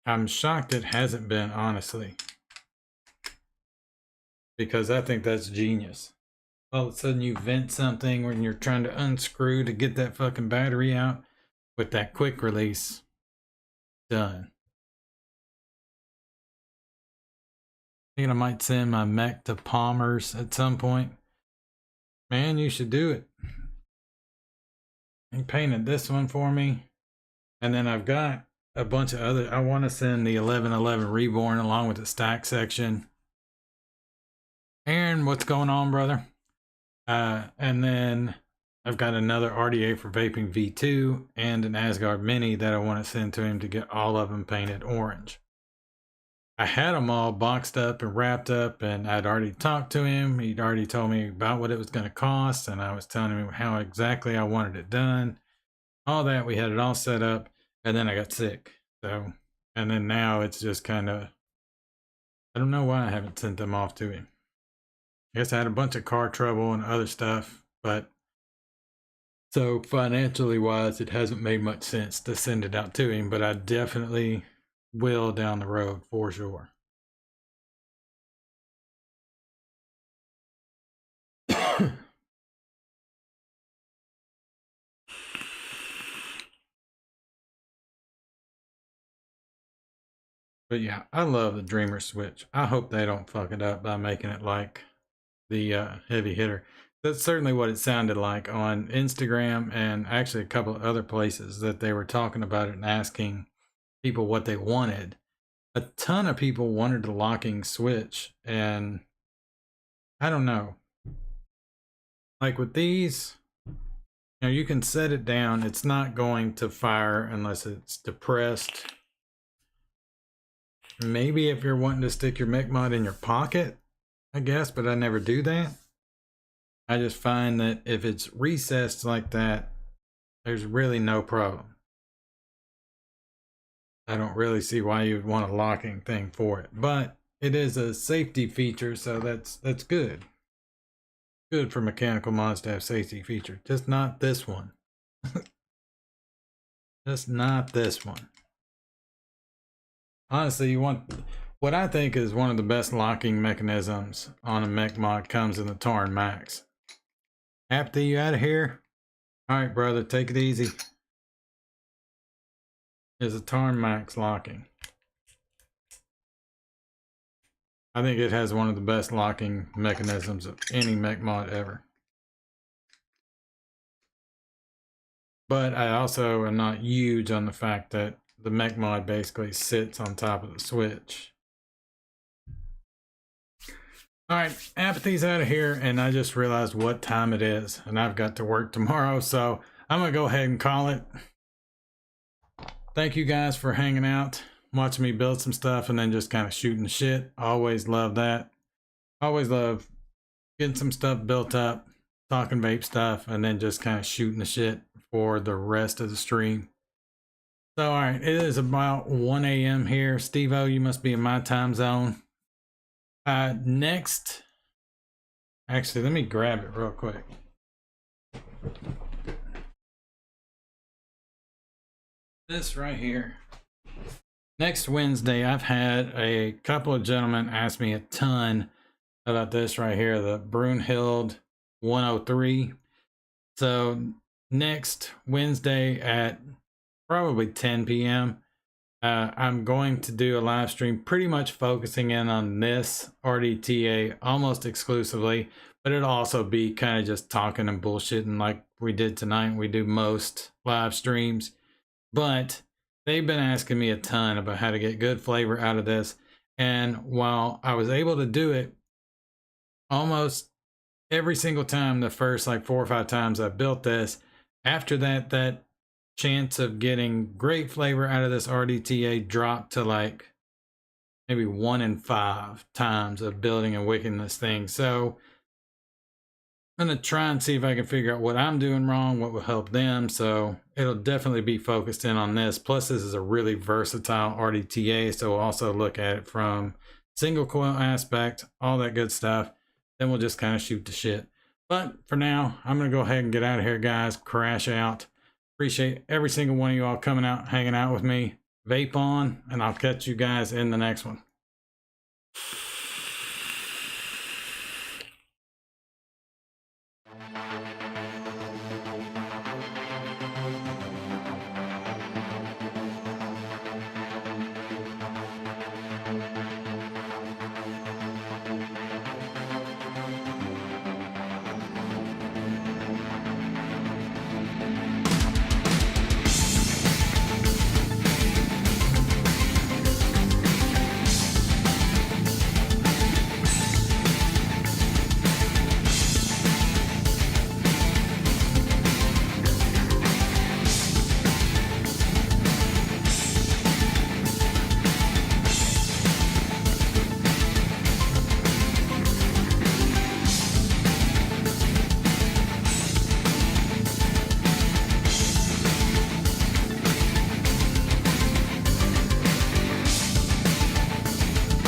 I'm shocked it hasn't been, honestly. Because I think that's genius. All of a sudden you vent something when you're trying to unscrew to get that fucking battery out with that quick release. Done. I think I might send my mech to Palmer's at some point. Man, you should do it. He painted this one for me. And then I've got a bunch of other. I want to send the 1111 Reborn along with the stack section. Aaron, what's going on, brother? And then I've got another RDA for Vaping V2 and an Asgard Mini that I want to send to him to get all of them painted orange. I had them all boxed up and wrapped up, and I'd already talked to him. He'd already told me about what it was going to cost, and I was telling him how exactly I wanted it done. All that, we had it all set up, and then I got sick. So, and then now it's just kind of, I don't know why I haven't sent them off to him. I guess I had a bunch of car trouble and other stuff, but so financially wise, it hasn't made much sense to send it out to him, but I definitely will down the road for sure. But yeah, I love the Dreamer switch. I hope they don't fuck it up by making it like the Heavy Hitter. That's certainly what it sounded like on Instagram and actually a couple of other places that they were talking about it and asking people what they wanted. A ton of people wanted the locking switch, and I don't know. Like with these, you know, you can set it down. It's not going to fire unless it's depressed. Maybe if you're wanting to stick your mech mod in your pocket, I guess, but I never do that. I just find that if it's recessed like that, there's really no problem. I don't really see why you would want a locking thing for it, but it is a safety feature, so that's good. Good for mechanical mods to have safety feature, just not this one. Just not this one. Honestly, you want what I think is one of the best locking mechanisms on a mech mod comes in the Tauren Max. Apty, you out of here? All right, brother, take it easy. is a Tarn Max locking. I think it has one of the best locking mechanisms of any mech mod ever. But I also am not huge on the fact that the mech mod basically sits on top of the switch. All right, Apathy's out of here, and I just realized what time it is, and I've got to work tomorrow, so I'm gonna go ahead and call it. Thank you guys for hanging out, watching me build some stuff, and then just kind of shooting the shit. Always love that. Always love getting some stuff built up, talking vape stuff, and then just kind of shooting the shit for the rest of the stream. So, all right, it is about 1 a.m. here. Steve-O, you must be in my time zone. Next, actually, let me grab it real quick. This right here. Next Wednesday, I've had a couple of gentlemen ask me a ton about this right here, the Brunhild 103. So next Wednesday at probably 10 p.m. I'm going to do a live stream pretty much focusing in on this RDTA almost exclusively, but it'll also be kind of just talking and bullshitting like we did tonight. We do most live streams, but they've been asking me a ton about how to get good flavor out of this. And while I was able to do it almost every single time, the first like 4 or 5 times I built this, after that, that chance of getting great flavor out of this RDTA dropped to like maybe 1 in 5 times of building and wicking this thing. So I'm going to try and see if I can figure out what I'm doing wrong, what will help them. So it'll definitely be focused in on this. Plus this is a really versatile RDTA. So we'll also look at it from single coil aspect, all that good stuff. Then we'll just kind of shoot the shit. But for now, I'm going to go ahead and get out of here, guys. Crash out. Appreciate every single one of you all coming out, hanging out with me. Vape on, and I'll catch you guys in the next one.